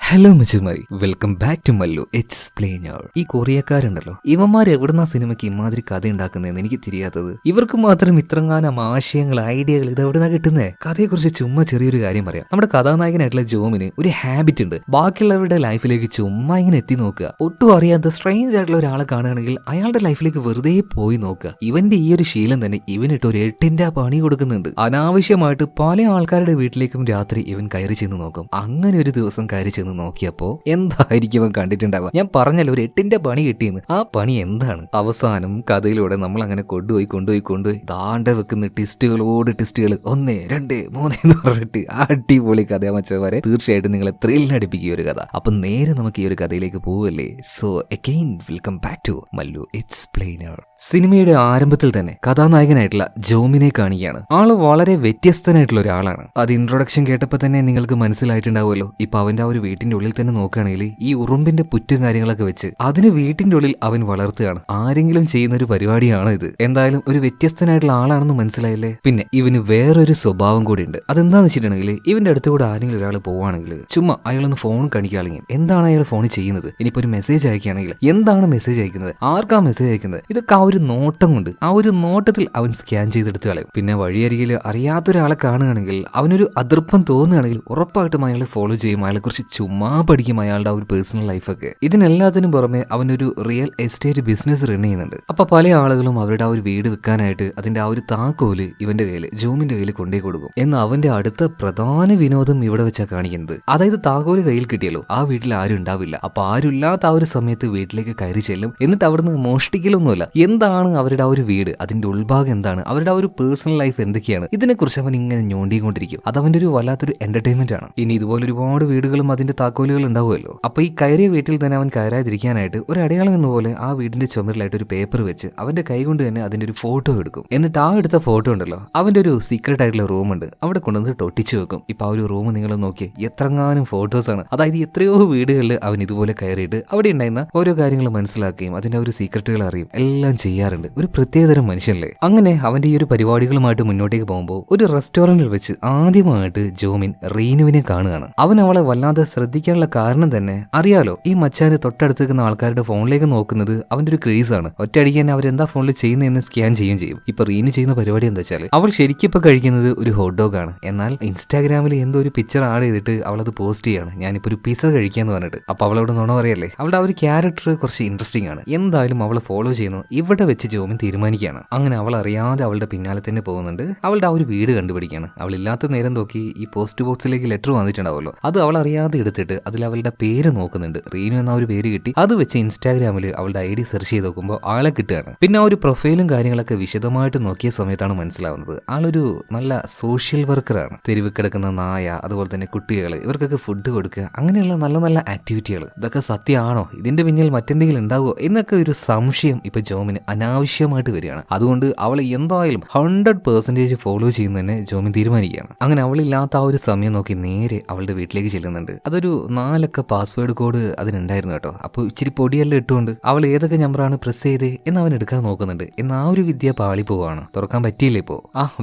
Hello മച്ചുമാരി, welcome back to Mallu explainer. ഈ കൊറിയക്കാരുണ്ടല്ലോ, ഇവന്മാർ എവിടുന്ന സിനിമയ്ക്ക് ഇമാതിരി കഥ ഉണ്ടാക്കുന്നതെന്ന് എനിക്ക് തിരിയാത്തത്. ഇവർക്ക് മാത്രം ഇത്രങ്ങാനം ആശയങ്ങൾ, ഐഡിയകൾ ഇത് എവിടുന്നാ കിട്ടുന്നേ? കഥയെക്കുറിച്ച് ചുമ്മാ ചെറിയൊരു കാര്യം പറയാം. നമ്മുടെ കഥാനായകനായിട്ടുള്ള ജോമിന് ഒരു ഹാബിറ്റ് ഉണ്ട്. ബാക്കിയുള്ളവരുടെ ലൈഫിലേക്ക് ചുമ്മാ ഇങ്ങനെ എത്തി നോക്കുക. ഒട്ടും അറിയാത്ത സ്ട്രേഞ്ച് ആയിട്ടുള്ള ഒരാളെ കാണുകയാണെങ്കിൽ അയാളുടെ ലൈഫിലേക്ക് വെറുതെ പോയി നോക്കുക. ഇവന്റെ ഈ ഒരു ശീലം തന്നെ ഇവനിട്ട് ഒരു 8ന്റെ പണി കൊടുക്കുന്നുണ്ട്. അനാവശ്യമായിട്ട് പല ആൾക്കാരുടെ വീട്ടിലേക്കും രാത്രി ഇവൻ കയറി ചെന്ന് നോക്കും. അങ്ങനെ ഒരു ദിവസം കയറി ചെന്ന് നോക്കിയപ്പോ എന്തായിരിക്കും അവൻ കണ്ടിട്ടുണ്ടാവുക? ഞാൻ പറഞ്ഞല്ലോ, ഒരു 8ന്റെ പണി കിട്ടിയെന്ന്. ആ പണി എന്താണ്? അവസാനം കഥയിലൂടെ നമ്മൾ അങ്ങനെ കൊണ്ടുപോയി ദാണ്ട വെക്കുന്ന ടിസ്റ്റുകളോട് ടിസ്റ്റുകൾ 1, 2, 3 എന്ന് പറഞ്ഞിട്ട് അടിപൊളി കഥ മച്ചവരെ. തീർച്ചയായിട്ടും നിങ്ങളെ ത്രില്ലടിപ്പിക്കുക ഒരു കഥ. അപ്പൊ നേരെ നമുക്ക് ഈ ഒരു കഥയിലേക്ക് പോവല്ലേ. So again welcome back to Mallu Explainer. സിനിമയുടെ ആരംഭത്തിൽ തന്നെ കഥാനായകനായിട്ടുള്ള ജോമിനെ കാണുകയാണ്. ആള് വളരെ വ്യത്യസ്തനായിട്ടുള്ള ഒരാളാണ്. അത് ഇൻട്രൊഡക്ഷൻ കേട്ടപ്പോൾ തന്നെ നിങ്ങൾക്ക് മനസ്സിലായിട്ടുണ്ടാവുമല്ലോ. ഇപ്പൊ അവന്റെ ആ ഒരു വീട്ടിന്റെ ഉള്ളിൽ തന്നെ നോക്കുകയാണെങ്കിൽ ഈ ഉറുമ്പിന്റെ പുറ്റും കാര്യങ്ങളൊക്കെ വെച്ച് അതിന് വീട്ടിന്റെ ഉള്ളിൽ അവൻ വളർത്തുകയാണ്. ആരെങ്കിലും ചെയ്യുന്ന ഒരു പരിപാടിയാണ് ഇത്. എന്തായാലും ഒരു വ്യത്യസ്തനായിട്ടുള്ള ആളാണെന്ന് മനസ്സിലായില്ലേ. പിന്നെ ഇവന് വേറൊരു സ്വഭാവം കൂടി ഉണ്ട്. അതെന്താന്ന് വെച്ചിട്ടുണ്ടെങ്കിൽ ഇവന്റെ അടുത്ത് കൂടെ ആരെങ്കിലും ഒരാൾ പോവാണെങ്കിൽ ചുമ്മാ അയാളൊന്ന് ഫോൺ കാണിക്കുകയാണെങ്കിൽ എന്താണ് അയാൾ ഫോണിൽ ചെയ്യുന്നത്? ഇനിയിപ്പോ ഒരു മെസ്സേജ് അയക്കുകയാണെങ്കിൽ എന്താണ് മെസ്സേജ് അയക്കുന്നത്, ആർക്കാ മെസ്സേജ് അയക്കുന്നത്, ഇതൊക്കെ ആ ഒരു നോട്ടം കൊണ്ട്, ആ ഒരു നോട്ടത്തിൽ അവൻ സ്കാൻ ചെയ്തെടുത്ത് കളയും. പിന്നെ വഴിയരികിൽ അറിയാത്തൊരാളെ കാണുകയാണെങ്കിൽ അവനൊരു അതൃപ്പം തോന്നുകയാണെങ്കിൽ ഉറപ്പായിട്ടും അയാളെ ഫോളോ ചെയ്യും. അയാളെ കുറിച്ച് ചുമ്മാ പഠിക്കും, അയാളുടെ ആ ഒരു പേഴ്സണൽ ലൈഫൊക്കെ. ഇതിനെല്ലാത്തിനും പുറമെ അവനൊരു റിയൽ എസ്റ്റേറ്റ് ബിസിനസ് റൺ ചെയ്യുന്നുണ്ട്. അപ്പൊ പല ആളുകളും അവരുടെ ആ ഒരു വീട് വിൽക്കാനായിട്ട് അതിന്റെ ആ ഒരു താക്കോല് ഇവന്റെ കയ്യിൽ, ജോമിന്റെ കയ്യിൽ കൊണ്ടേ കൊടുക്കും. എന്നാൽ അവന്റെ അടുത്ത പ്രധാന വിനോദം ഇവിടെ വെച്ചാ കാണിക്കുന്നത്. അതായത് താക്കോല് കയ്യിൽ കിട്ടിയല്ലോ, ആ വീട്ടിൽ ആരും ഉണ്ടാവില്ല. അപ്പൊ ആരുമില്ലാത്ത ആ ഒരു സമയത്ത് വീട്ടിലേക്ക് കയറി ചെല്ലും. എന്നിട്ട് അവിടുന്ന് മോഷ്ടിക്കലൊന്നുമല്ല. എന്താണ് അവരുടെ ആ ഒരു വീട്, അതിന്റെ ഉൾഭാഗം എന്താണ്, അവരുടെ ആ ഒരു പേഴ്സണൽ ലൈഫ് എന്തൊക്കെയാണ്, ഇതിനെക്കുറിച്ച് അവൻ ഇങ്ങനെ ഞോണ്ടിക്കൊണ്ടിരിക്കും. അത് അവന്റെ ഒരു വല്ലാത്തൊരു എന്റർടൈൻമെന്റ് ആണ്. ഇനി ഇതുപോലെ ഒരുപാട് വീടുകളും അതിന്റെ താക്കോലുകൾ ഉണ്ടാവുമല്ലോ. അപ്പൊ ഈ കയറിയ വീട്ടിൽ തന്നെ അവൻ കയറാതിരിക്കാനായിട്ട് ഒരു അടയാളം എന്നപോലെ ആ വീടിന്റെ ചുമരിലായിട്ട് ഒരു പേപ്പർ വെച്ച് അവന്റെ കൈ കൊണ്ട് തന്നെ അതിന്റെ ഒരു ഫോട്ടോ എടുക്കും. എന്നിട്ട് ആ എടുത്ത ഫോട്ടോ ഉണ്ടല്ലോ, അവന്റെ ഒരു സീക്രട്ട് ആയിട്ടുള്ള റൂം ഉണ്ട്, അവിടെ കൊണ്ടുവന്ന് ഒട്ടിച്ചു വെക്കും. ഇപ്പൊ ആ ഒരു റൂം നിങ്ങൾ നോക്കി എത്രങ്ങാനും ഫോട്ടോസ് ആണ്. അതായത് എത്രയോ വീടുകളിൽ അവൻ ഇതുപോലെ കയറിയിട്ട് അവിടെ ഉണ്ടായിരുന്ന ഓരോ കാര്യങ്ങൾ മനസ്സിലാക്കുകയും അതിന്റെ ഒരു സീക്രട്ടുകൾ അറിയും എല്ലാം ചെയ്യാറുണ്ട്. ഒരു പ്രത്യേകതരം മനുഷ്യനല്ലേ. അങ്ങനെ അവന്റെ ഈ ഒരു പരിപാടികളുമായിട്ട് മുന്നോട്ടേക്ക് പോകുമ്പോൾ ഒരു റെസ്റ്റോറന്റിൽ വെച്ച് ആദ്യമായിട്ട് ജോമിൻ റീനുവിനെ കാണുകയാണ്. അവൻ അവളെ വല്ലാതെ ശ്രദ്ധിക്കാനുള്ള കാരണം തന്നെ അറിയാലോ. ഈ മച്ചാന് തൊട്ടടുത്ത് നിൽക്കുന്ന ആൾക്കാരുടെ ഫോണിലേക്ക് നോക്കുന്നത് അവന്റെ ഒരു ക്രേസ് ആണ്. ഒറ്റയടിക്ക് തന്നെ അവരെന്താ ഫോണിൽ ചെയ്യുന്നതെന്ന് സ്കാൻ ചെയ്യുകയും ചെയ്യും. ഇപ്പൊ റീനു ചെയ്യുന്ന പരിപാടി എന്താ വെച്ചാൽ അവൾ ശരിക്കും ഇപ്പൊ കഴിക്കുന്നത് ഒരു ഹോട്ട് ഡോഗ് ആണ്. എന്നാൽ ഇൻസ്റ്റാഗ്രാമിൽ എന്തോ ഒരു പിക്ചർ ആഡ് ചെയ്തിട്ട് അവളത് പോസ്റ്റ് ചെയ്യാണ്, ഞാനിപ്പോ ഒരു പിസ്സ കഴിക്കാന്ന് പറഞ്ഞിട്ട്. അപ്പൊ അവളോട് നുണ പറയല്ലേ. അവളുടെ ആ ഒരു ക്യാരക്ടർ കുറച്ച് ഇൻട്രസ്റ്റിംഗ് ആണ്. എന്തായാലും അവളെ ഫോളോ ചെയ്യുന്നു ഇവിടെ വെച്ച് ജോമിൻ തീരുമാനിക്കുകയാണ്. അങ്ങനെ അവൾ അറിയാതെ അവളുടെ പിന്നാലെ തന്നെ പോകുന്നുണ്ട്. അവളുടെ ആ ഒരു വീട് കണ്ടുപിടിക്കുകയാണ്. അവളില്ലാത്ത നേരം നോക്കി ഈ പോസ്റ്റ് ബോക്സിലേക്ക് ലെറ്റർ വന്നിട്ടുണ്ടാവുമല്ലോ, അത് അവൾ അറിയാതെ എടുത്തിട്ട് അതിൽ അവളുടെ പേര് നോക്കുന്നുണ്ട്. റീനു എന്ന ഒരു പേര് കിട്ടി. അത് വെച്ച് ഇൻസ്റ്റാഗ്രാമിൽ അവളുടെ ID സെർച്ച് ചെയ്ത് നോക്കുമ്പോൾ ആളെ കിട്ടുകയാണ്. പിന്നെ ആ ഒരു പ്രൊഫൈലും കാര്യങ്ങളൊക്കെ വിശദമായിട്ട് നോക്കിയ സമയത്താണ് മനസ്സിലാവുന്നത് ആളൊരു നല്ല സോഷ്യൽ വർക്കറാണ്. തെരുവ് കിടക്കുന്ന നായ, അതുപോലെ തന്നെ കുട്ടികൾ, ഇവർക്കൊക്കെ ഫുഡ് കൊടുക്കുക, അങ്ങനെയുള്ള നല്ല നല്ല ആക്ടിവിറ്റികൾ. ഇതൊക്കെ സത്യമാണോ, ഇതിന്റെ പിന്നിൽ മറ്റെന്തെങ്കിലും ഉണ്ടാവുമോ എന്നൊക്കെ ഒരു സംശയം ഇപ്പൊ ജോമിന് അനാവശ്യമായിട്ട് വരികയാണ്. അതുകൊണ്ട് അവളെ എന്തായാലും 100% ഫോളോ ചെയ്യുന്നതന്നെ ജോമിൻ തീരുമാനിക്കുകയാണ്. അങ്ങനെ അവളില്ലാത്ത ആ ഒരു സമയം നോക്കി നേരെ അവളുടെ വീട്ടിലേക്ക് ചെല്ലുന്നുണ്ട്. അതൊരു 4 അക്ക പാസ്വേഡ് കോഡ് അതിനുണ്ടായിരുന്നു കേട്ടോ. അപ്പോൾ ഇച്ചിരി പൊടിയെല്ലാം ഇട്ടുകൊണ്ട് അവൾ ഏതൊക്കെ നമ്പറാണ് പ്രസ് ചെയ്തേ എന്ന് അവൻ എടുക്കാൻ നോക്കുന്നുണ്ട്. എന്നാൽ ആ ഒരു വിദ്യ പാളി പോവാണ്, തുറക്കാൻ പറ്റിയില്ല. ഇപ്പോ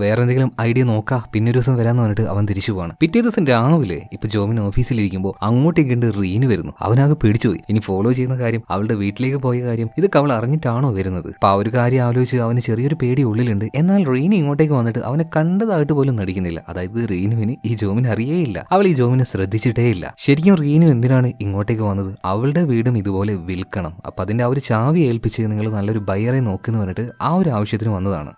വേറെ എന്തെങ്കിലും ഐഡിയ നോക്കാം, പിന്നെ ഒരു ദിവസം വരാന്ന് പറഞ്ഞിട്ട് അവൻ തിരിച്ചു പോവാണ്. പിറ്റേ ദിവസം രാവിലെ ഇപ്പൊ ജോമിൻ ഓഫീസിലിരിക്കുമ്പോൾ അങ്ങോട്ടേക്ക് റീന് വരുന്നു. അവനാകെ പേടിച്ചുപോയി. ഇനി ഫോളോ ചെയ്യുന്ന കാര്യം, അവളുടെ വീട്ടിലേക്ക് പോയ കാര്യം, ഇതൊക്കെ അവൾ അറിഞ്ഞിട്ടാണോ വരുന്നത്? അപ്പൊ ആ ഒരു കാര്യം ആലോചിച്ച് അവന് ചെറിയൊരു പേടി ഉള്ളിലുണ്ട്. എന്നാൽ റീനു ഇങ്ങോട്ടേക്ക് വന്നിട്ട് അവനെ കണ്ടതായിട്ട് പോലും നടിക്കുന്നില്ല. അതായത് റീനുവിന് ഈ ജോമിൻ അറിയേയില്ല, അവൾ ഈ ജോമിനെ ശ്രദ്ധിച്ചിട്ടേ ഇല്ല. ശരിക്കും റീനു എന്തിനാണ് ഇങ്ങോട്ടേക്ക് വന്നത്? അവളുടെ വീടും ഇതുപോലെ വിൽക്കണം, അപ്പൊ അതിന്റെ ആ ഒരു ചാവി ഏൽപ്പിച്ച് നിങ്ങൾ നല്ലൊരു ബയറെ നോക്കുന്നു പറഞ്ഞിട്ട് ആ ഒരു ആവശ്യത്തിന് വന്നതാണ്.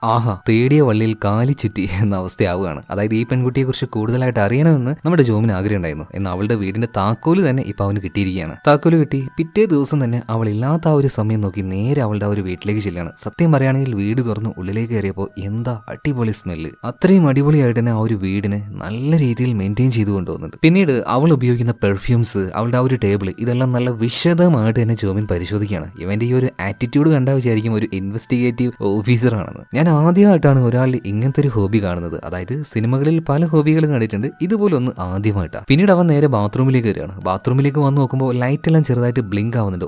തേടിയ വള്ളിയിൽ കാലി ചുറ്റി എന്ന അവസ്ഥയാവുകയാണ്. അതായത് ഈ പെൺകുട്ടിയെ കുറിച്ച് കൂടുതലായിട്ട് അറിയണമെന്ന് നമ്മുടെ ജോമിന് ആഗ്രഹം ഉണ്ടായിരുന്നു. എന്നാൽ അവളുടെ വീടിന്റെ താക്കോല് തന്നെ ഇപ്പൊ അവന് കിട്ടിയിരിക്കുകയാണ്. താക്കോല് കിട്ടി പിറ്റേ ദിവസം തന്നെ അവൾ ഇല്ലാത്ത ആ ഒരു സമയം നോക്കി നേരെ അവളുടെ ആ ഒരു വീട്ടിലേക്ക് ചെല്ലാണ്. സത്യം പറയുകയാണെങ്കിൽ വീട് തുറന്ന് ഉള്ളിലേക്ക് കയറിയപ്പോൾ എന്താ അടിപൊളി സ്മെല്ല്. അത്രയും അടിപൊളിയായിട്ട് തന്നെ ആ ഒരു വീടിനെ നല്ല രീതിയിൽ മെയിൻറ്റെയിൻ ചെയ്തു കൊണ്ടുപോകുന്നുണ്ട്. പിന്നീട് അവൾ ഉപയോഗിക്കുന്ന പെർഫ്യൂംസ്, അവളുടെ ആ ഒരു ടേബിൾ, ഇതെല്ലാം നല്ല വിശദമായിട്ട് തന്നെ ജോമിൻ പരിശോധിക്കുകയാണ്. ഇവന്റെ ഈ ഒരു ആറ്റിറ്റ്യൂഡ് കണ്ടാൽ വിചാരിക്കും ഒരു ഇൻവെസ്റ്റിഗേറ്റീവ് ഓഫീസർ ആണെന്ന്. ഞാൻ ആദ്യമായിട്ടാണ് ഒരാൾ ഇങ്ങനത്തെ ഒരു ഹോബി കാണുന്നത്. അതായത് സിനിമകളിൽ പല ഹോബികളും കണ്ടിട്ടുണ്ട്, ഇതുപോലെ ഒന്ന് ആദ്യമായിട്ടാണ്. പിന്നീട് അവൻ നേരെ ബാത്റൂമിലേക്ക് കയറുകയാണ്. ബാത്റൂമിലേക്ക് വന്ന് നോക്കുമ്പോൾ ലൈറ്റ് എല്ലാം ചെറുതായിട്ട് ബ്ലിങ്ക് ആവുന്നുണ്ട്.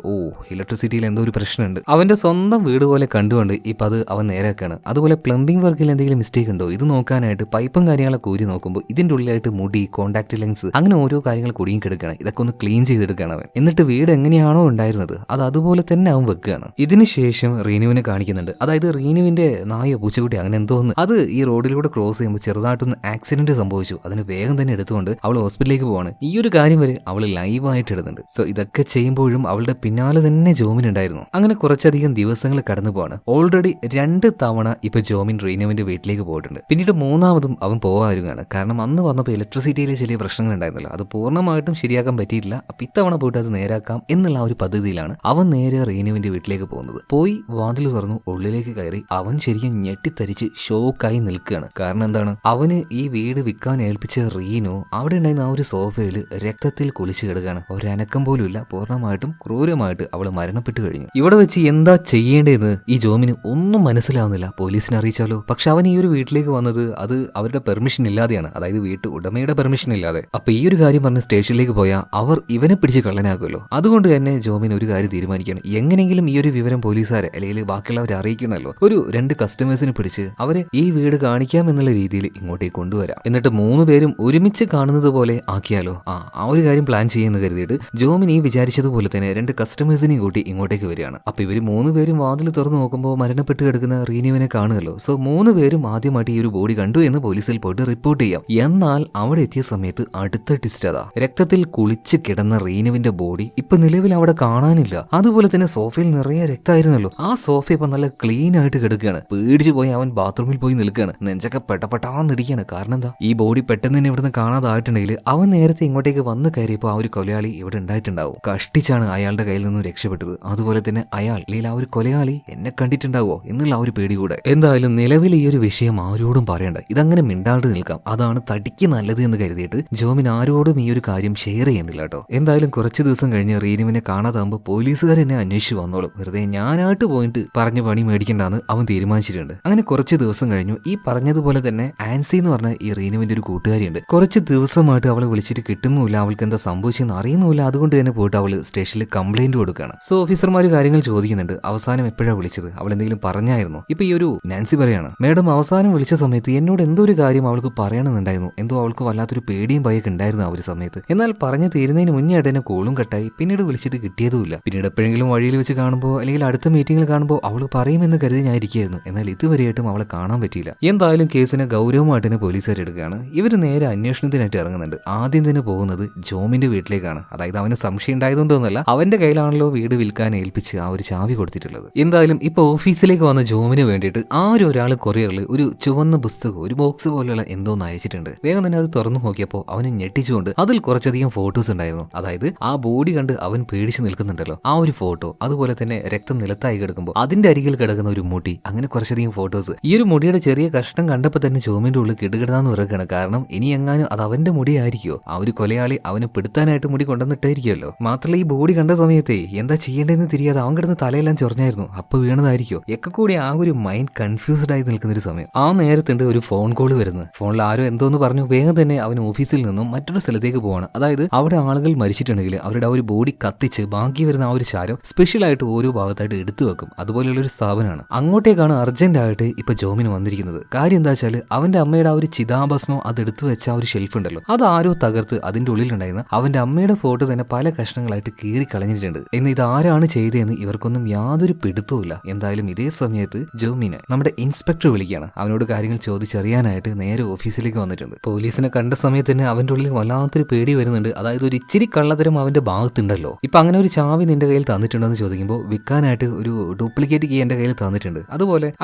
ഇലക്ട്രിസിറ്റിയിൽ എന്തോ ഒരു പ്രശ്നമുണ്ട്. അവന്റെ സ്വന്തം വീട് പോലെ കണ്ടുകൊണ്ട് ഇപ്പൊ അത് അവൻ നേരെയൊക്കെയാണ്. അതുപോലെ പ്ലംബിംഗ് വർക്കിൽ എന്തെങ്കിലും മിസ്റ്റേക്ക് ഉണ്ടോ ഇത് നോക്കാനായിട്ട് പൈപ്പും കാര്യങ്ങളൊക്കെ ഊരി നോക്കുമ്പോൾ ഇതിന്റെ ഉള്ളിലായിട്ട് മുടി, കോൺടാക്ട് ലെൻസ്, അങ്ങനെ ഓരോ കാര്യങ്ങൾ കുടുങ്ങി ഒക്കെ എടുക്കുകയാണ്, ഇതൊക്കെ ഒന്ന് ക്ലീൻ ചെയ്തെടുക്കുകയാണ് അവൻ. എന്നിട്ട് വീട് എങ്ങനെയാണോ ഉണ്ടായിരുന്നത് അത് അതുപോലെ തന്നെ അവൻ വെക്കുകയാണ്. ഇതിനുശേഷം റീനുവിനെ കാണിക്കുന്നുണ്ട്. അതായത് റീനുവിന്റെ നായ പൂച്ചക്കുട്ടി അങ്ങനെ എന്തോന്ന് അത് ഈ റോഡിലൂടെ ക്രോസ് ചെയ്യുമ്പോൾ ചെറുതായിട്ടൊന്ന് ആക്സിഡന്റ് സംഭവിച്ചു. അതിന് വേഗം തന്നെ എടുത്തുകൊണ്ട് അവൾ ഹോസ്പിറ്റലിലേക്ക് പോവാണ്. ഈ ഒരു കാര്യം വരെ അവൾ ലൈവായിട്ട് ഇടുന്നുണ്ട്. സോ ഇതൊക്കെ ചെയ്യുമ്പോഴും അവളുടെ പിന്നാലെ തന്നെ ജോമിൻ ഉണ്ടായിരുന്നു. അങ്ങനെ കുറച്ചധികം ദിവസങ്ങൾ കടന്നു പോവാണ്. ഓൾറെഡി 2 തവണ ഇപ്പൊ ജോമിൻ റീനുവിന്റെ വീട്ടിലേക്ക് പോയിട്ടുണ്ട്. പിന്നീട് 3ാമതും അവൻ പോവാറുകയാണ്. കാരണം അന്ന് വന്നപ്പോൾ ഇലക്ട്രിസിറ്റിയിലെ ചെറിയ പ്രശ്നങ്ങൾ ഉണ്ടായിരുന്നല്ലോ, അത് പൂർണ്ണമായിട്ടും ശരിയാക്കാൻ പറ്റിയിട്ടില്ല. അപ്പൊ ഇത്തവണ പോയിട്ട് അത് നേരാക്കാം എന്നുള്ള ഒരു പദ്ധതിയിലാണ് അവൻ നേരെ റീനുവിന്റെ വീട്ടിലേക്ക് പോകുന്നത്. പോയി വാതിൽ തുറന്നു ഉള്ളിലേക്ക് കയറി അവൻ ശരിക്കും ഞെട്ടിത്തരിച്ച് ഷോക്കായി നിൽക്കുകയാണ്. കാരണം എന്താണ്, അവന് ഈ വീട് വിൽക്കാൻ ഏൽപ്പിച്ച റീനു അവിടെ ഉണ്ടായിരുന്ന ആ ഒരു സോഫയിൽ രക്തത്തിൽ കുളിച്ചു കിടക്കുകയാണ്. ഒരനക്കം പോലും ഇല്ല. പൂർണ്ണമായിട്ടും ക്രൂരമായിട്ട് അവൾ മരണപ്പെട്ടു കഴിഞ്ഞു. ഇവിടെ വെച്ച് എന്താ ചെയ്യേണ്ടതെന്ന് ഈ ജോമിന് ഒന്നും മനസ്സിലാവുന്നില്ല. പോലീസിനെ അറിയിച്ചാലോ? പക്ഷെ അവൻ ഈ ഒരു വീട്ടിലേക്ക് വന്നത് അത് അവരുടെ പെർമിഷൻ ഇല്ലാതെയാണ്, അതായത് വീട്ടു ഉടമയുടെ പെർമിഷൻ ഇല്ലാതെ. അപ്പൊ ഈ ഒരു കാര്യം പറഞ്ഞ് സ്റ്റേഷനിലേക്ക് പോയാൽ അവർ ഇവനെ പിടിച്ച് കള്ളനാക്കുമല്ലോ. അതുകൊണ്ട് തന്നെ ജോമിൻ ഒരു കാര്യം തീരുമാനിക്കുകയാണ്, എങ്ങനെങ്കിലും ഈ ഒരു വിവരം പോലീസുകാരെ അല്ലെങ്കിൽ ബാക്കിയുള്ളവരെ അറിയിക്കണമല്ലോ. ഒരു 2 കസ്റ്റമേഴ്സിനെ പിടിച്ച് അവരെ ഈ വീട് കാണിക്കാം എന്നുള്ള രീതിയിൽ ഇങ്ങോട്ടേക്ക് കൊണ്ടുവരാം. എന്നിട്ട് 3 പേരും ഒരുമിച്ച് കാണുന്നത് പോലെ ആക്കിയാലോ. ആ ഒരു കാര്യം പ്ലാൻ ചെയ്യുന്ന കരുതിയിട്ട് ജോമിൻ ഈ വിചാരിച്ചതുപോലെ തന്നെ 2 കസ്റ്റമേഴ്സിനെയും കൂട്ടി ഇങ്ങോട്ടേക്ക് വരികയാണ്. അപ്പൊ ഇവര് 3 പേരും വാതിൽ തുറന്നു നോക്കുമ്പോൾ മരണപ്പെട്ട് കിടക്കുന്ന റീനുവിനെ കാണുമല്ലോ. സോ 3 പേരും ആദ്യമായിട്ട് ഈ ഒരു ബോഡി കണ്ടു എന്ന് പോലീസിൽ പോയിട്ട് റിപ്പോർട്ട് ചെയ്യാം. എന്നാൽ അവിടെ എത്തിയ സമയത്ത് അടുത്ത ട്വിസ്റ്റ് അതാ, രക്തത്തിൽ കുളിച്ച് കിടന്ന റീനുവിന്റെ ബോഡി ഇപ്പൊ നിലവിൽ അവിടെ കാണാനില്ല. അതുപോലെ തന്നെ സോഫയിൽ നിറയെ രക്തമായിരുന്നല്ലോ. ആ സോഫ ഇപ്പൊ നല്ല ക്ലീൻ ആയിട്ട് കിടക്കുകയാണ്. പേടിച്ചു പോയി അവൻ ബാത്റൂമിൽ പോയി നിൽക്കുകയാണ്. നെഞ്ചൊക്കെ പെട്ടപ്പെട്ടാന്നിരിക്കുകയാണ്. കാരണം എന്താ, ഈ ബോഡി പെട്ടെന്ന് തന്നെ ഇവിടുന്ന് കാണാതായിട്ടുണ്ടെങ്കിൽ അവൻ നേരത്തെ ഇങ്ങോട്ടേക്ക് വന്ന് കയറിയപ്പോൾ ആ ഒരു കൊലയാളി ഇവിടെ ഉണ്ടായിട്ടുണ്ടാവും. കഷ്ടിച്ചാണ് അയാളുടെ കയ്യിൽ നിന്നും രക്ഷപ്പെട്ടത്. അതുപോലെ തന്നെ അയാൾ അല്ലെങ്കിൽ ആ ഒരു കൊലയാളി എന്നെ കണ്ടിട്ടുണ്ടാവോ എന്നുള്ള ആ ഒരു പേടി കൂടെ. എന്തായാലും നിലവിൽ ഈ ഒരു വിഷയം ആരോടും പറയണ്ട, ഇതങ്ങനെ മിണ്ടാണ്ട് നിൽക്കാം, അതാണ് തടിക്ക് നല്ലത് എന്ന് കരുതിയിട്ട് ജോമിൻ ആരോടും ഈ ഒരു കാര്യം ഷെയർ ചെയ്യുന്നില്ല കേട്ടോ. എന്തായാലും കുറച്ച് ദിവസം കഴിഞ്ഞ് റീനുവിനെ കാണാതാകുമ്പോൾ പോലീസുകാർ എന്നെ അന്വേഷിച്ച് വന്നോളും, വെറുതെ ഞാനായിട്ട് പോയിട്ട് പറഞ്ഞ പണി മേടിക്കണ്ടെന്ന് അവൻ തീരുമാനിച്ചിട്ടുണ്ട്. അങ്ങനെ കുറച്ച് ദിവസം കഴിഞ്ഞു. ഈ പറഞ്ഞതുപോലെ തന്നെ ആൻസി എന്ന് പറഞ്ഞ ഈ റീനുവിന്റെ ഒരു കൂട്ടുകാരിയുണ്ട്. കുറച്ച് ദിവസമായിട്ട് അവളെ വിളിച്ചിട്ട് കിട്ടുന്നുമില്ല, അവൾക്ക് എന്താ സംഭവിച്ചെന്ന് അറിയുന്നില്ല. അതുകൊണ്ട് തന്നെ പോയിട്ട് അവള് സ്റ്റേഷനിൽ കംപ്ലൈന്റ് കൊടുക്കുകയാണ്. സോ ഓഫീസർമാർ കാര്യങ്ങൾ ചോദിക്കുന്നുണ്ട്, അവസാനം എപ്പോഴാണ് വിളിച്ചത്, അവൾ എന്തെങ്കിലും പറഞ്ഞായിരുന്നു? ഇപ്പൊ ഈ ഒരു നാൻസി പറയാണ്, മേഡം അവസാനം വിളിച്ച സമയത്ത് എന്നോട് എന്തോ ഒരു കാര്യം അവൾക്ക് പറയണമെന്നുണ്ടായിരുന്നു. എന്തോ അവൾക്ക് വല്ലാത്തൊരു പേടിയും ഭയൊക്കെ ഉണ്ടായിരുന്നു ആ ഒരു സമയത്ത്. എന്നാൽ പറഞ്ഞു തീരുന്നതിന് മുന്നേ ആയിട്ട് തന്നെ കോളും കട്ടായി. പിന്നീട് വിളിച്ചിട്ട് കിട്ടിയതുമില്ല. പിന്നീട് എപ്പോഴെങ്കിലും വഴിയിൽ വെച്ച് കാണുമ്പോൾ അല്ലെങ്കിൽ അടുത്ത മീറ്റിംഗിൽ കാണുമ്പോൾ അവൾ പറയുമെന്ന് കരുതി ഞാൻ ഇരിക്കുകയായിരുന്നു. എന്നാൽ ഇതുവരെയായിട്ടും അവളെ കാണാൻ പറ്റിയില്ല. എന്തായാലും കേസിനെ ഗൗരവമായിട്ട് തന്നെ പോലീസുകാർ എടുക്കുകയാണ്. ഇവർ നേരെ അന്വേഷണത്തിനായിട്ട് ഇറങ്ങുന്നുണ്ട്. ആദ്യം തന്നെ പോകുന്നത് ജോമിന്റെ വീട്ടിലേക്കാണ്. അതായത് അവന് സംശയം ഉണ്ടായതുകൊണ്ടൊന്നല്ല, അവന്റെ കയ്യിലാണല്ലോ വീട് വിൽക്കാൻ ഏൽപ്പിച്ച് ആ ഒരു ചാവി കൊടുത്തിട്ടുള്ളത്. എന്തായാലും ഇപ്പൊ ഓഫീസിലേക്ക് വന്ന ജോമിന് വേണ്ടിയിട്ട് ഒരാൾ കൊറിയറിൽ ഒരു ചുവന്ന പുസ്തകം, ഒരു ബോക്സ് പോലെയുള്ള എന്തോന്ന് അയച്ചിട്ടുണ്ട്. വേഗം തന്നെ അത് തുറന്നു നോക്കിയപ്പോൾ അവന് ഞെട്ടിച്ചുകൊണ്ട് അതിൽ കുറച്ചധികം ഫോട്ടോസ് ഉണ്ടായിരുന്നു. അതായത് ആ ബോഡി കണ്ട് അവൻ പേടിച്ച് നിൽക്കുന്നുണ്ടല്ലോ, ആ ഒരു ഫോട്ടോ, അതുപോലെ തന്നെ രക്തം നിലത്തായി കിടക്കുമ്പോൾ അതിന്റെ അരികിൽ കിടക്കുന്ന ഒരു മുടി, അങ്ങനെ കുറച്ചധികം ഫോട്ടോസ്. ഈ ഒരു മുടിയുടെ ചെറിയ കഷ്ടം കണ്ടപ്പോൾ തന്നെ ജോമിന്റെ ഉള്ളിൽ കിടുകിടാന്ന് ഉറക്കാണ്. കാരണം ഇനി എങ്ങാനും അത് അവന്റെ മുടി ആയിരിക്കുമോ, ആ ഒരു കൊലയാളി അവനെ പെടുത്താനായിട്ട് മുടി കൊണ്ടുവന്നിട്ടായിരിക്കുമല്ലോ. മാത്രമല്ല ഈ ബോഡി കണ്ട സമയത്തെ എന്താ ചെയ്യേണ്ടതെന്ന് തിരിയാതെ അവൻ കിടന്ന് തലയെല്ലാം ചൊറിഞ്ഞായിരുന്നു. അപ്പൊ വീണതായിരിക്കോ ഒക്കെ കൂടി ആ ഒരു മൈൻഡ് കൺഫ്യൂസ്ഡ് ആയി നിൽക്കുന്ന ഒരു സമയം ആ നേരത്തുണ്ട് ഒരു ഫോൺ കോൾ വരുന്നത്. ഫോണിൽ ആരോ എന്തോന്ന് പറഞ്ഞു. വേഗം തന്നെ അവൻ ഓഫീസിൽ നിന്നും മറ്റൊരു സ്ഥലത്തേക്ക് പോവാണ്. അതായത് അവിടെ ആളുകൾ മരിച്ചിട്ടുണ്ടെങ്കിൽ അവരുടെ ആ ഒരു ബോഡി കത്തിച്ച് ബാക്കി വരുന്ന ആ ഒരു ചാരം സ്പെഷ്യൽ ആയിട്ട് ഓരോ ഭാഗത്തായിട്ട് എടുത്തു വെക്കും. അതുപോലെയുള്ള ഒരു സ്ഥാപനമാണ്. അങ്ങോട്ടേക്കാണ് അർജന്റ് ആയിട്ട് ഇപ്പൊ ജോമിന് വന്നിരിക്കുന്നത്. കാര്യം എന്താ വെച്ചാൽ അവന്റെ അമ്മയുടെ ആ ഒരു ചിതാഭസ്മം അത് എടുത്തു വെച്ച ആ ഒരു ഷെൽഫ് ഉണ്ടല്ലോ, അത് ആരോ തകർത്ത് അതിന്റെ ഉള്ളിലുണ്ടായിരുന്ന അവന്റെ അമ്മയുടെ ഫോട്ടോ തന്നെ പല കഷ്ണങ്ങളായിട്ട് കീറി കളഞ്ഞിട്ടുണ്ട്. എന്ന് ഇത് ആരാണ് ചെയ്തതെന്ന് ഇവർക്കൊന്നും യാതൊരു പിടുത്തവുമില്ല. എന്തായാലും ഇതേ സമയത്ത് ജോമിനെ നമ്മുടെ ഇൻസ്പെക്ടർ വിളിക്കുകയാണ്. അവനോട് കാര്യങ്ങൾ ചോദിച്ചറിയാനായിട്ട് നേരെ ഓഫീസിലേക്ക് വന്നിട്ടുണ്ട്. പോലീസിനെ കണ്ട സമയത്ത് തന്നെ അവന്റെ ഉള്ളിൽ വല്ലാത്തൊരു പേടി വരുന്നുണ്ട്. അതായത് ഒരു ഇച്ചിരി കള്ളത്തരം അവന്റെ ഭാഗത്തുണ്ടല്ലോ. ഇപ്പൊ അങ്ങനെ ഒരു ചാവി നിന്റെ കയ്യിൽ തന്നിട്ടുണ്ടെന്ന് ചോദിക്കുമ്പോൾ വിൽക്കാനായിട്ട് ഒരു ഡ്യൂപ്ലിക്കേറ്റ് കീ എന്റെ കയ്യിൽ തന്നിട്ടുണ്ട്.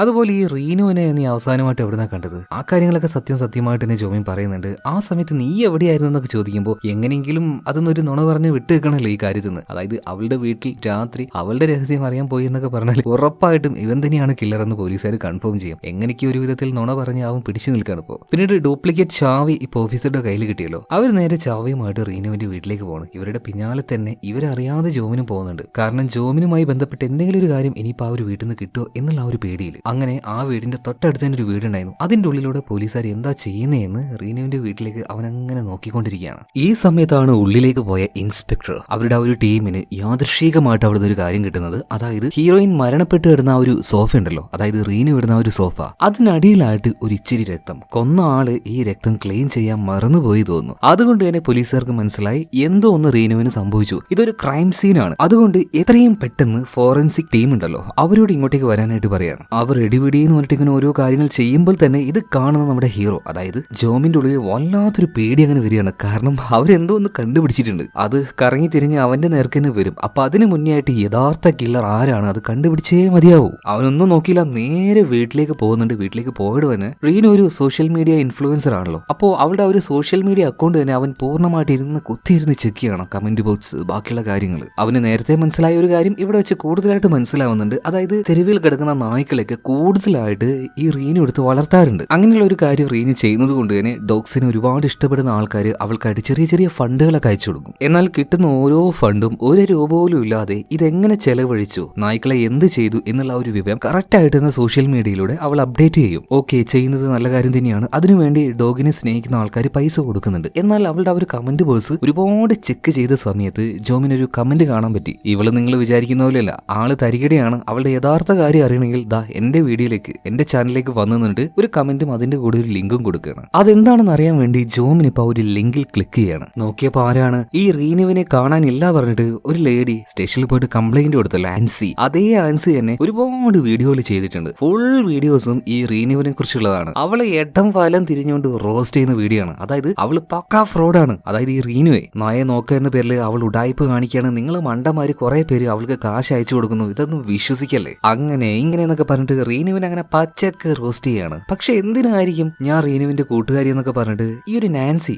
അതുപോലെ ഈ റീനുവിനെ നീ അവസാനമായിട്ട് എവിടുന്നാ കണ്ടത്? ആ കാര്യങ്ങളൊക്കെ സത്യമായിട്ട് തന്നെ ജോമിൻ പറയുന്നുണ്ട്. ആ സമയത്ത് നീ എവിടെയായിരുന്നു എന്നൊക്കെ ചോദിക്കുമ്പോൾ എങ്ങനെയെങ്കിലും അതൊന്നൊരു നുണ പറഞ്ഞ് വിട്ടുവെക്കണല്ലോ ഈ കാര്യത്തിൽ നിന്ന്. അതായത് അവളുടെ വീട്ടിൽ രാത്രി അവളുടെ രഹസ്യം അറിയാൻ പോയി എന്നൊക്കെ പറഞ്ഞാൽ ഉറപ്പായിട്ടും ഇവൻ തന്നെയാണ് കില്ലർ എന്ന് പോലീസുകാർ കൺഫേം ചെയ്യും. എങ്ങനെയൊക്കെ ഒരു വിധത്തിൽ നുണ പറഞ്ഞ് അവൻ പിടിച്ചു നിൽക്കുകയാണ് ഇപ്പോൾ. പിന്നീട് ഡ്യൂപ്ലിക്കേറ്റ് ചാവി ഇപ്പൊ ഓഫീസറുടെ കയ്യിൽ കിട്ടിയല്ലോ. അവർ നേരെ ചാവിയുമായിട്ട് റീനുവിന്റെ വീട്ടിലേക്ക് പോകണം. ഇവരുടെ പിന്നാലെ തന്നെ ഇവരറിയാതെ ജോമിനും പോകുന്നുണ്ട്. കാരണം ജോമിനുമായി ബന്ധപ്പെട്ട് എന്തെങ്കിലും ഒരു കാര്യം ഇനിയിപ്പോൾ ആ ഒരു വീട്ടിൽ നിന്ന് കിട്ടുമോ എന്നുള്ള ആ ഒരു പേടിയിൽ. അങ്ങനെ ആ വീടിന്റെ തൊട്ടടുത്ത് തന്നെ ഒരു വീടുണ്ടായിരുന്നു. അതിന്റെ ഉള്ളിലൂടെ പോലീസുകാർ എന്താ ചെയ്യുന്നതെന്ന് റീനുവിന്റെ വീട്ടിലേക്ക് അവൻ അങ്ങനെ നോക്കിക്കൊണ്ടിരിക്കുകയാണ്. ഈ സമയത്താണ് ഉള്ളിലേക്ക് പോയ ഇൻസ്പെക്ടർ അവരുടെ ആ ഒരു ടീമിന് യാദൃശ്ചികമായിട്ട് അവിടുന്ന് ഒരു കാര്യം കിട്ടുന്നത്. അതായത് ഹീറോയിൻ മരണപ്പെട്ട് കിടന്ന ആ ഒരു സോഫ ഉണ്ടല്ലോ, അതായത് റീനു വിടുന്ന ഒരു സോഫ, അതിനടിയിലായിട്ട് ഒരു ഇച്ചിരി രക്തം. കൊന്ന ആള് ഈ രക്തം ക്ലീൻ ചെയ്യാൻ മറന്നുപോയി തോന്നുന്നു. അതുകൊണ്ട് തന്നെ പോലീസുകാർക്ക് അവർക്ക് മനസ്സിലായി എന്തോ ഒന്ന് റീനുവിന് സംഭവിച്ചു. ഇതൊരു ക്രൈം സീനാണ്. അതുകൊണ്ട് എത്രയും പെട്ടെന്ന് ഫോറൻസിക് ടീം ഉണ്ടല്ലോ അവരോട് ഇങ്ങോട്ടേക്ക് വരാനായിട്ട് പറയാണ്. അവർ എടിപിടിയെന്ന് പറഞ്ഞിട്ട് ഇങ്ങനെ ഓരോ കാര്യങ്ങൾ ചെയ്യുമ്പോൾ തന്നെ ഇത് കാണുന്ന നമ്മുടെ ഹീറോ, അതായത് ജോമിന്റെ ഉള്ളിൽ വല്ലാത്തൊരു പേടി അങ്ങനെ വരികയാണ്. കാരണം അവരെന്തോ ഒന്ന് കണ്ടുപിടിച്ചിട്ടുണ്ട്. അത് കറങ്ങി തിരിഞ്ഞ് അവന്റെ നേർക്കന്നെ വരും. അപ്പൊ അതിന് മുന്നേ ആയിട്ട് യഥാർത്ഥ കില്ലർ ആരാണ് അത് കണ്ടുപിടിച്ചേ മതിയാവൂ. അവനൊന്നും നോക്കിയില്ല, നേരെ വീട്ടിലേക്ക് പോകുന്നുണ്ട്. വീട്ടിലേക്ക് പോയിട്ട് തന്നെ റീന ഒരു സോഷ്യൽ മീഡിയ ഇൻഫ്ലുവൻസർ ആണല്ലോ. അപ്പോൾ അവളുടെ ഒരു സോഷ്യൽ മീഡിയ അക്കൗണ്ട് തന്നെ അവൻ പൂർണ്ണമായിട്ട് കുത്തിയിരുന്ന് ചെക്ക് ചെയ്യണം. കമന്റ് ബോക്സ്, ബാക്കിയുള്ള കാര്യങ്ങൾ. അവന് നേരത്തെ മനസ്സിലായ ഒരു കാര്യം ഇവിടെ വെച്ച് കൂടുതലായിട്ട് മനസ്സിലാവുന്നുണ്ട്. അതായത് തെരുവിൽ കിടക്കുന്ന നായ്ക്കളൊക്കെ കൂടുതലായിട്ട് ഈ റീനു എടുത്ത് വളർത്താറുണ്ട്. അങ്ങനെയുള്ള ഒരു കാര്യം റീനു ചെയ്യുന്നത് കൊണ്ട് തന്നെ ഡോഗ്സിനെ ഒരുപാട് ഇഷ്ടപ്പെടുന്ന ആൾക്കാർ അവൾക്കായിട്ട് ചെറിയ ചെറിയ ഫണ്ടുകളൊക്കെ അയച്ചു കൊടുക്കും. എന്നാൽ കിട്ടുന്ന ഓരോ ഫണ്ടും ഒരു രൂപ പോലും ഇല്ലാതെ ഇതെങ്ങനെ ചെലവഴിച്ചു, നായ്ക്കളെ എന്ത് ചെയ്തു എന്നുള്ള ഒരു വിവരം കറക്റ്റ് ആയിട്ട് സോഷ്യൽ മീഡിയയിലൂടെ അവൾ അപ്ഡേറ്റ് ചെയ്യും. ഓക്കെ, ചെയ്യുന്നത് നല്ല കാര്യം തന്നെയാണ്. അതിനുവേണ്ടി ഡോഗിനെ സ്നേഹിക്കുന്ന ആൾക്കാർ പൈസ കൊടുക്കുന്നുണ്ട്. എന്നാൽ അവളുടെ ആ ഒരു കമന്റ് ബോക്സ് ഒരുപാട് ചെക്ക് ചെയ്ത സമയത്ത് ജോമിനൊരു കമന്റ് കാണാൻ പറ്റി. ഇവള് നിങ്ങൾ വിചാരിക്കുന്ന പോലെയല്ല, ആള് തരികിടയാണ്. അവളുടെ യഥാർത്ഥ കാര്യം അറിയണമെങ്കിൽ ദാ എന്റെ വീഡിയോയിലേക്ക്, എന്റെ ചാനലിലേക്ക് വന്നിട്ട് ഒരു കമന്റും അതിന്റെ കൂടെ ഒരു ലിങ്കും കൊടുക്കുകയാണ്. അതെന്താണെന്ന് അറിയാൻ വേണ്ടി ജോമിൻ ഇപ്പൊ ഒരു ലിങ്കിൽ ക്ലിക്ക് ചെയ്യാണ്. നോക്കിയപ്പോ ആരാണ്, ഈ റീനുവിനെ കാണാനില്ല പറഞ്ഞിട്ട് ഒരു ലേഡി സ്റ്റേഷനിൽ പോയിട്ട് കംപ്ലൈന്റ് കൊടുത്തല്ലോ, ആൻസി. അതേ ആൻസി തന്നെ ഒരുപാട് വീഡിയോകൾ ചെയ്തിട്ടുണ്ട്. ഫുൾ വീഡിയോസും ഈ റീനുവിനെ കുറിച്ചുള്ളതാണ്. അവളെ എടം വലം തിരിഞ്ഞുകൊണ്ട് റോസ്റ്റ് ചെയ്യുന്ന വീഡിയോ ആണ്. അതായത് അവള് പക്കാ ഫ്രോഡാണ്. അതായത് ഈ റീനുവെ നായെ നോക്കുക എന്ന പേരിൽ അവൾ ഉടായ്പ് കാണിക്കുകയാണ്. നിങ്ങൾ മണ്ടന്മാര് കുറെ പേര് അവൾക്ക് കാശ് അയച്ചു കൊടുക്കുന്നു, ഇതൊന്നും വിശ്വസിക്കല്ലേ, അങ്ങനെ ഇങ്ങനെ എന്നൊക്കെ പറഞ്ഞിട്ട് റീനുവിനെ അങ്ങനെ പച്ചക്ക് റോസ്റ്റ് ചെയ്യാണ്. പക്ഷെ എന്തിനായിരിക്കും ഞാൻ റീനുവിന്റെ കൂട്ടുകാരി എന്നൊക്കെ പറഞ്ഞിട്ട് ഈ ഒരു നാൻസി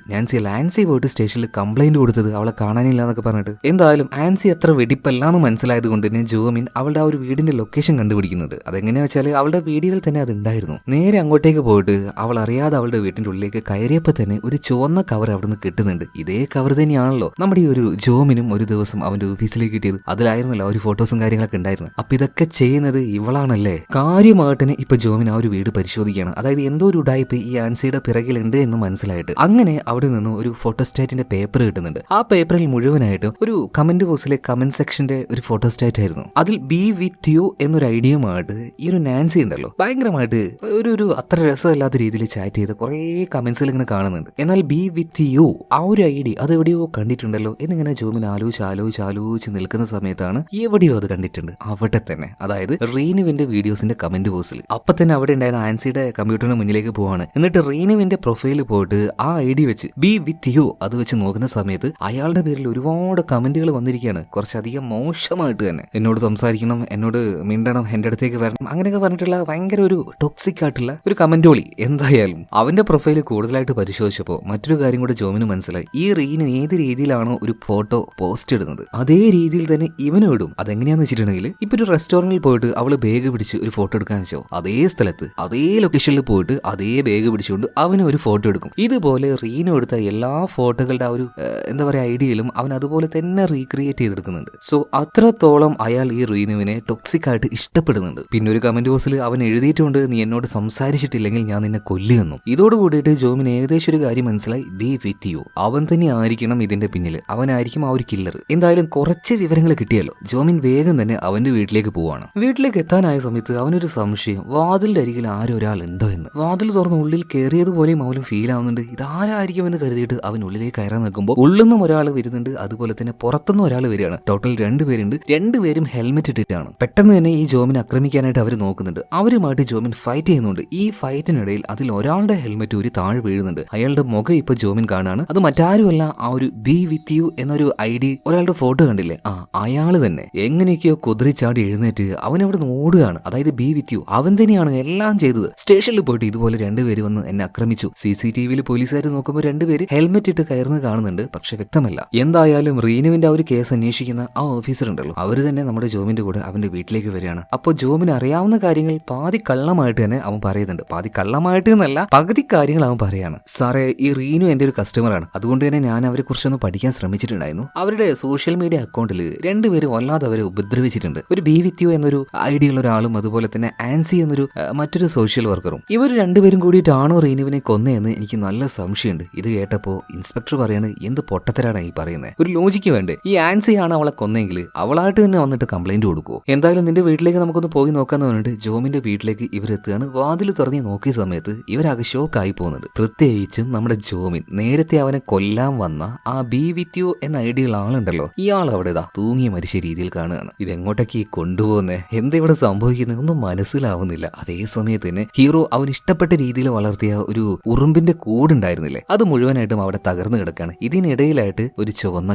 പോയിട്ട് സ്റ്റേഷനിൽ കംപ്ലൈന്റ് കൊടുത്തത് അവളെ കാണാനില്ല എന്നൊക്കെ പറഞ്ഞിട്ട്. എന്തായാലും ആൻസി അത്ര വെടിപ്പല്ലാന്ന് മനസ്സിലായത് കൊണ്ട് തന്നെ ജോമിൻ അവളുടെ ആ ഒരു വീടിന്റെ ലൊക്കേഷൻ കണ്ടുപിടിക്കുന്നുണ്ട്. അതെങ്ങനെയാ വെച്ചാൽ അവളുടെ വീഡിയോയിൽ തന്നെ അത് ഉണ്ടായിരുന്നു. നേരെ അങ്ങോട്ടേക്ക് പോയിട്ട് അവൾ അറിയാതെ അവളുടെ വീട്ടിന്റെ ഉള്ളിലേക്ക് കയറിയപ്പോ തന്നെ ഒരു ചുവന്ന കവർ അവിടുന്ന് കിട്ടുന്നുണ്ട്. ഇതേ കവർ തന്നെയാണല്ലോ നമ്മുടെ ഈ ഒരു ജോമിനും ഒരു ദിവസം അവന്റെ ഓഫീസിലേക്ക് കിട്ടിയത്. അതിലായിരുന്നല്ലോ ഒരു ഫോട്ടോസും കാര്യങ്ങളൊക്കെ ഉണ്ടായിരുന്നു. അപ്പൊ ഇതൊക്കെ ചെയ്യുന്നത് ഇവളാണല്ലേ. കാര്യമായിട്ട് തന്നെ ഇപ്പൊ ജോമിൻ ആ ഒരു വീട് പരിശോധിക്കുകയാണ്. അതായത് എന്തോ ഒരു ഉടായ്പ് ഈ ആൻസിയുടെ പിറകിലുണ്ട് എന്ന് മനസ്സിലായിട്ട് അങ്ങനെ അവിടെ നിന്ന് ഒരു ഫോട്ടോസ്റ്റാറ്റിന്റെ പേപ്പർ കിട്ടുന്നുണ്ട്. ആ പേപ്പറിൽ മുഴുവനായിട്ട് ഒരു കമന്റ് ബോക്സിലെ കമന്റ് സെക്ഷന്റെ ഒരു ഫോട്ടോസ്റ്റാറ്റ് ആയിരുന്നു. അതിൽ ബി വിത്ത് യു എന്നൊരു ഐഡിയയുമായിട്ട് ഈ ഒരു നാൻസി ഉണ്ടല്ലോ ഭയങ്കരമായിട്ട് ഒരു അത്ര രസമില്ലാത്ത രീതിയിൽ ചാറ്റ് ചെയ്ത് കുറെ കമന്റ്സിൽ ഇങ്ങനെ കാണുന്നുണ്ട്. എന്നാൽ ബി വിത്ത് യു ആ ഒരു ഐഡി അത് എവിടെയോ കണ്ടിട്ടുണ്ടല്ലോ എന്നിങ്ങനെ ജോമിൻ ആലോചിച്ച് നിൽക്കുന്ന സമയത്താണ് എവിടെയോ അത് കണ്ടിട്ടുണ്ട്. അവിടെ തന്നെ, അതായത് റീനുവിന്റെ വീഡിയോസിന്റെ കമന്റ് ബോക്സിൽ. അപ്പൊ തന്നെ അവിടെ ഉണ്ടായിരുന്ന ആൻസിയുടെ കമ്പ്യൂട്ടറിന് മുന്നിലേക്ക് പോവാണ്. എന്നിട്ട് റീനുവിന്റെ പ്രൊഫൈലിൽ പോയിട്ട് ആ ഐഡി വെച്ച് ബി വിത്ത് യു അത് വെച്ച് നോക്കുന്ന സമയത്ത് അയാളുടെ പേരിൽ ഒരുപാട് കമന്റുകൾ വന്നിരിക്കുകയാണ്. കുറച്ചധികം മോശമായിട്ട് തന്നെ. എന്നോട് സംസാരിക്കണം, എന്നോട് മിണ്ടണം, എന്റെ അടുത്തേക്ക് വരണം, അങ്ങനെയൊക്കെ പറഞ്ഞിട്ടുള്ള ഭയങ്കര ഒരു ടോക്സിക് ആയിട്ടുള്ള ഒരു കമന്റോളി. എന്തായാലും അവന്റെ പ്രൊഫൈൽ കൂടുതലായിട്ട് പരിശോധിച്ചപ്പോൾ മറ്റൊരു കാര്യം കൂടെ ജോമിന് മനസ്സിലായി. ഈ റീന് ഏത് രീതിയിലാണോ ഒരു ഫോട്ടോ പോസ്റ്റ് ഇടുന്നത് അതേ രീതിയിൽ തന്നെ ഇവനും ഇടും. അതെങ്ങനെയാന്ന് വെച്ചിട്ടുണ്ടെങ്കിൽ ഇപ്പൊ ഒരു റെസ്റ്റോറന്റിൽ പോയിട്ട് അവള് ബാഗ് പിടിച്ച് ഒരു ഫോട്ടോ എടുക്കാൻ വെച്ചോ, അതേ സ്ഥലത്ത് അതേ ലൊക്കേഷനിൽ പോയിട്ട് അതേ ബാഗ് പിടിച്ചുകൊണ്ട് അവനും ഒരു ഫോട്ടോ എടുക്കും. ഇതുപോലെ റീനു എടുത്ത എല്ലാ ഫോട്ടോകളുടെ ആ ഒരു എന്താ പറയാ ഐഡിയയിലും അവൻ അതുപോലെ തന്നെ റീക്രിയേറ്റ് ചെയ്തെടുക്കുന്നുണ്ട്. സോ അത്രത്തോളം അയാൾ ഈ റീനുവിനെ ടോക്സിക് ആയിട്ട് ഇഷ്ടപ്പെടുന്നുണ്ട്. പിന്നെ ഒരു കമന്റ് ബോക്സിൽ അവൻ എഴുതിയിട്ടുണ്ട്, നീ എന്നോട് സംസാരിച്ചിട്ടില്ലെങ്കിൽ ഞാൻ നിന്നെ കൊല്ലുമെന്നും. ഇതോട് കൂടിയിട്ട് ജോമിന് ഏകദേശം ഒരു കാര്യം മനസ്സിലായി, ബി വിത്ത് യു അവൻ തന്നെ ആയിരിക്കണം ഇതിന്റെ പിന്നിൽ, അവനായിരിക്കും ആ ഒരു കില്ലർ. എന്തായാലും കുറച്ച് വിവരങ്ങൾ കിട്ടിയല്ലോ. ജോമിൻ വേഗം തന്നെ അവന്റെ വീട്ടിലേക്ക് പോവാണ്. വീട്ടിലേക്ക് എത്താനായ സമയത്ത് അവനൊരു സംശയം, വാതിലിന്റെ അരികിൽ ആരൊരാൾ ഉണ്ടോ എന്ന്. വാതിൽ തുറന്ന് ഉള്ളിൽ കയറിയതുപോലെയും അവനും ഫീൽ ആവുന്നുണ്ട്. ഇതാരായിരിക്കും എന്ന് കരുതിയിട്ട് അവൻ ഉള്ളിലേക്ക് കയറാൻ നിൽക്കുമ്പോൾ ഉള്ളിന്നും ഒരാൾ വരുന്നുണ്ട്, അതുപോലെ തന്നെ പുറത്തുനിന്നും ഒരാൾ വരികയാണ്. ടോട്ടൽ 2 പേരുണ്ട്. 2 പേരും ഹെൽമെറ്റ് ഇട്ടിട്ടാണ്. പെട്ടെന്ന് തന്നെ ഈ ജോമിനെ ആക്രമിക്കാനായിട്ട് അവർ നോക്കുന്നുണ്ട്. അവരുമായിട്ട് ജോമിൻ ഫൈറ്റ് ചെയ്യുന്നുണ്ട്. ഈ ഫൈറ്റിനിടയിൽ അതിൽ ഒരാളുടെ ഹെൽമെറ്റ് ഒരു താഴെ വീഴുന്നുണ്ട്. അയാളുടെ മുഖം ഇപ്പൊ ജോമിൻ കാണാണ്. അത് മറ്റാരുമല്ല, ആ ഒരു ബി വിത്ത് യു എന്നൊരു ഐഡി ഒരാളുടെ ഫോട്ടോ കണ്ടില്ലേ, അയാള് തന്നെ. എങ്ങനെയൊക്കെയോ കുതിരിച്ചാടി എഴുന്നേറ്റ് അവൻ അവിടെ നിന്ന് ഓടുകയാണ്. അതായത് ബി വിത്ത് യു അവൻ തന്നെയാണ് എല്ലാം ചെയ്തത്. സ്റ്റേഷനിൽ പോയിട്ട് ഇതുപോലെ 2 പേര് വന്ന് എന്നെ ആക്രമിച്ചു. CCTVയിൽ പോലീസുകാർ നോക്കുമ്പോൾ 2 പേര് ഹെൽമെറ്റ് ഇട്ട് കയറുന്നത് കാണുന്നുണ്ട്, പക്ഷെ വ്യക്തമല്ല. എന്തായാലും റീനുവിന്റെ ആ ഒരു കേസ് അന്വേഷിക്കുന്ന ആ ഓഫീസർ ഉണ്ടല്ലോ, അവര് തന്നെ നമ്മുടെ ജോമിന്റെ കൂടെ അവന്റെ വീട്ടിലേക്ക് വരികയാണ്. അപ്പോൾ ജോമിന് അറിയാവുന്ന കാര്യങ്ങൾ പാതി കള്ളമായിട്ട് തന്നെ അവൻ പറയുന്നുണ്ട്. പാതി കള്ളമായിട്ട് എന്നല്ല, പകുതി കാര്യങ്ങൾ അവൻ പറയാണ്. സാറേ, ഈ റീനു എന്റെ ഒരു കസ്റ്റമറാണ്, അതുകൊണ്ട് തന്നെ ഞാൻ അവരെ കുറിച്ചൊന്ന് പഠിക്കാൻ ശ്രമിച്ചിട്ടുണ്ടായിരുന്നു. അവരുടെ സോഷ്യൽ മീഡിയ അക്കൗണ്ടിൽ 2 പേര് വല്ലാതെ അവരെ ഉപദ്രവിച്ചിട്ടുണ്ട്. ഒരു ബി വിത്ത് യു എന്നൊരു ഐഡിയ ഉള്ള ഒരാളും അതുപോലെ തന്നെ ആൻസി എന്നൊരു മറ്റൊരു സോഷ്യൽ വർക്കറും. ഇവർ 2 പേരും കൂടിയിട്ടാണോ റീനുവിനെ കൊന്നതെന്ന് എനിക്ക് നല്ല സംശയമുണ്ട്. ഇത് കേട്ടപ്പോ ഇൻസ്പെക്ടർ പറയാണ്, എന്ത് പൊട്ടത്തരാണ് ഈ പറയുന്നത്, ഒരു ലോജിക്ക് വേണ്ടേ? ഈ ആൻസിയാണ് അവളെ കൊന്നെങ്കിൽ അവളായിട്ട് തന്നെ വന്നിട്ട് കംപ്ലൈന്റ് കൊടുക്കുമോ? എന്തായാലും നിന്റെ വീട്ടിലേക്ക് നമുക്കൊന്ന് പോയി നോക്കാന്ന് പറഞ്ഞിട്ട് ജോമിന്റെ വീട്ടിലേക്ക് ഇവരെത്തുകയാണ്. വാതിൽ തുറന്ന് നോക്കിയ സമയത്ത് ഇവരാകെ ഷോക്കായി പോകുന്നുണ്ട്. പ്രത്യേകിച്ചും നമ്മുടെ ജോമിൻ. നേരത്തെ അവനെ കൊല്ലാൻ കൊല്ലാൻ വന്ന ആ ബി വിത്ത് യു എന്ന ഐഡിയുള്ള ആളുണ്ടല്ലോ, ഇയാൾ അവിടെ തൂങ്ങി മരിച്ച രീതിയിൽ കാണുകയാണ്. ഇതെങ്ങോട്ടേക്ക് കൊണ്ടുപോകുന്നേ, എന്താ ഇവിടെ സംഭവിക്കുന്നത് ഒന്നും മനസ്സിലാവുന്നില്ല. അതേ സമയത്ത് തന്നെ ഹീറോ അവൻ ഇഷ്ടപ്പെട്ട രീതിയിൽ വളർത്തിയ ഒരു ഉറുമ്പിന്റെ കൂടുണ്ടായിരുന്നില്ലേ, അത് മുഴുവനായിട്ടും അവിടെ തകർന്നു കിടക്കാണ്. ഇതിനിടയിലായിട്ട് ഒരു ചുവന്ന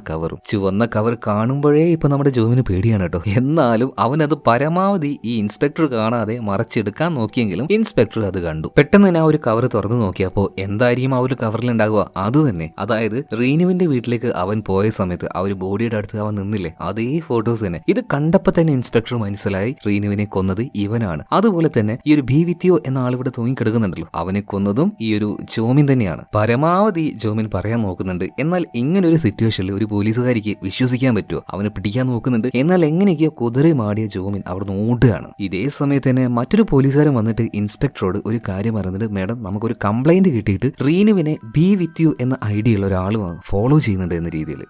കവർ കാണുമ്പോഴേ ഇപ്പൊ നമ്മുടെ ജോമിന് പേടിയാണ് കേട്ടോ. എന്നാലും അവനത് പരമാവധി ഈ ഇൻസ്പെക്ടർ കാണാതെ മറച്ചെടുക്കാൻ നോക്കിയെങ്കിലും ഇൻസ്പെക്ടർ അത് കണ്ടു. പെട്ടെന്ന് തന്നെ ആ ഒരു കവർ തുറന്നു നോക്കിയപ്പോ എന്തായിരിക്കും ആ ഒരു കവറിൽ ഉണ്ടാകുക, അത് തന്നെ, അതായത് റീനുവിന്റെ വീട്ടിലേക്ക് അവൻ പോയ സമയത്ത് ആ ഒരു ബോഡിയുടെ അടുത്ത് അവൻ നിന്നില്ലേ, അതേ ഫോട്ടോസ് തന്നെ. ഇത് കണ്ടപ്പോ തന്നെ ഇൻസ്പെക്ടർ മനസ്സിലായി റീനുവിനെ കൊന്നത് ഇവനാണ്. അതുപോലെ തന്നെ ഈ ഒരു ബി വിത്ത് യു എന്ന ആളിവിടെ തൂങ്ങിക്കിടക്കുന്നുണ്ടല്ലോ, അവനെ കൊന്നതും ഈ ഒരു ജോമിൻ തന്നെയാണ്. പരമാവധി ജോമിൻ പറയാൻ നോക്കുന്നുണ്ട്. എന്നാൽ ഇങ്ങനെ ഒരു സിറ്റുവേഷനിൽ ഒരു പോലീസുകാരിക്ക് വിശ്വസിക്കാൻ പറ്റുമോ? അവനെ പിടിക്കാൻ നോക്കുന്നുണ്ട്. എന്നാൽ എങ്ങനെയൊക്കെയോ കുതിരി മാടിയ ജോമിൻ അവിടെ ഓടുകയാണ്. ഇതേ സമയത്ത് തന്നെ മറ്റൊരു പോലീസുകാരൻ വന്നിട്ട് ഇൻസ്പെക്ടറോട് ഒരു കാര്യം പറയുന്നുണ്ട്. മേഡം, നമുക്കൊരു കംപ്ലൈന്റ് കിട്ടിയിട്ട് റീനുവിനെ ബി വിത്ത് യു എന്ന ഐഡിയ ഉള്ള ഒരാൾ ഫോളോ ചെയ്യുന്നുണ്ട് എന്ന രീതിയിൽ.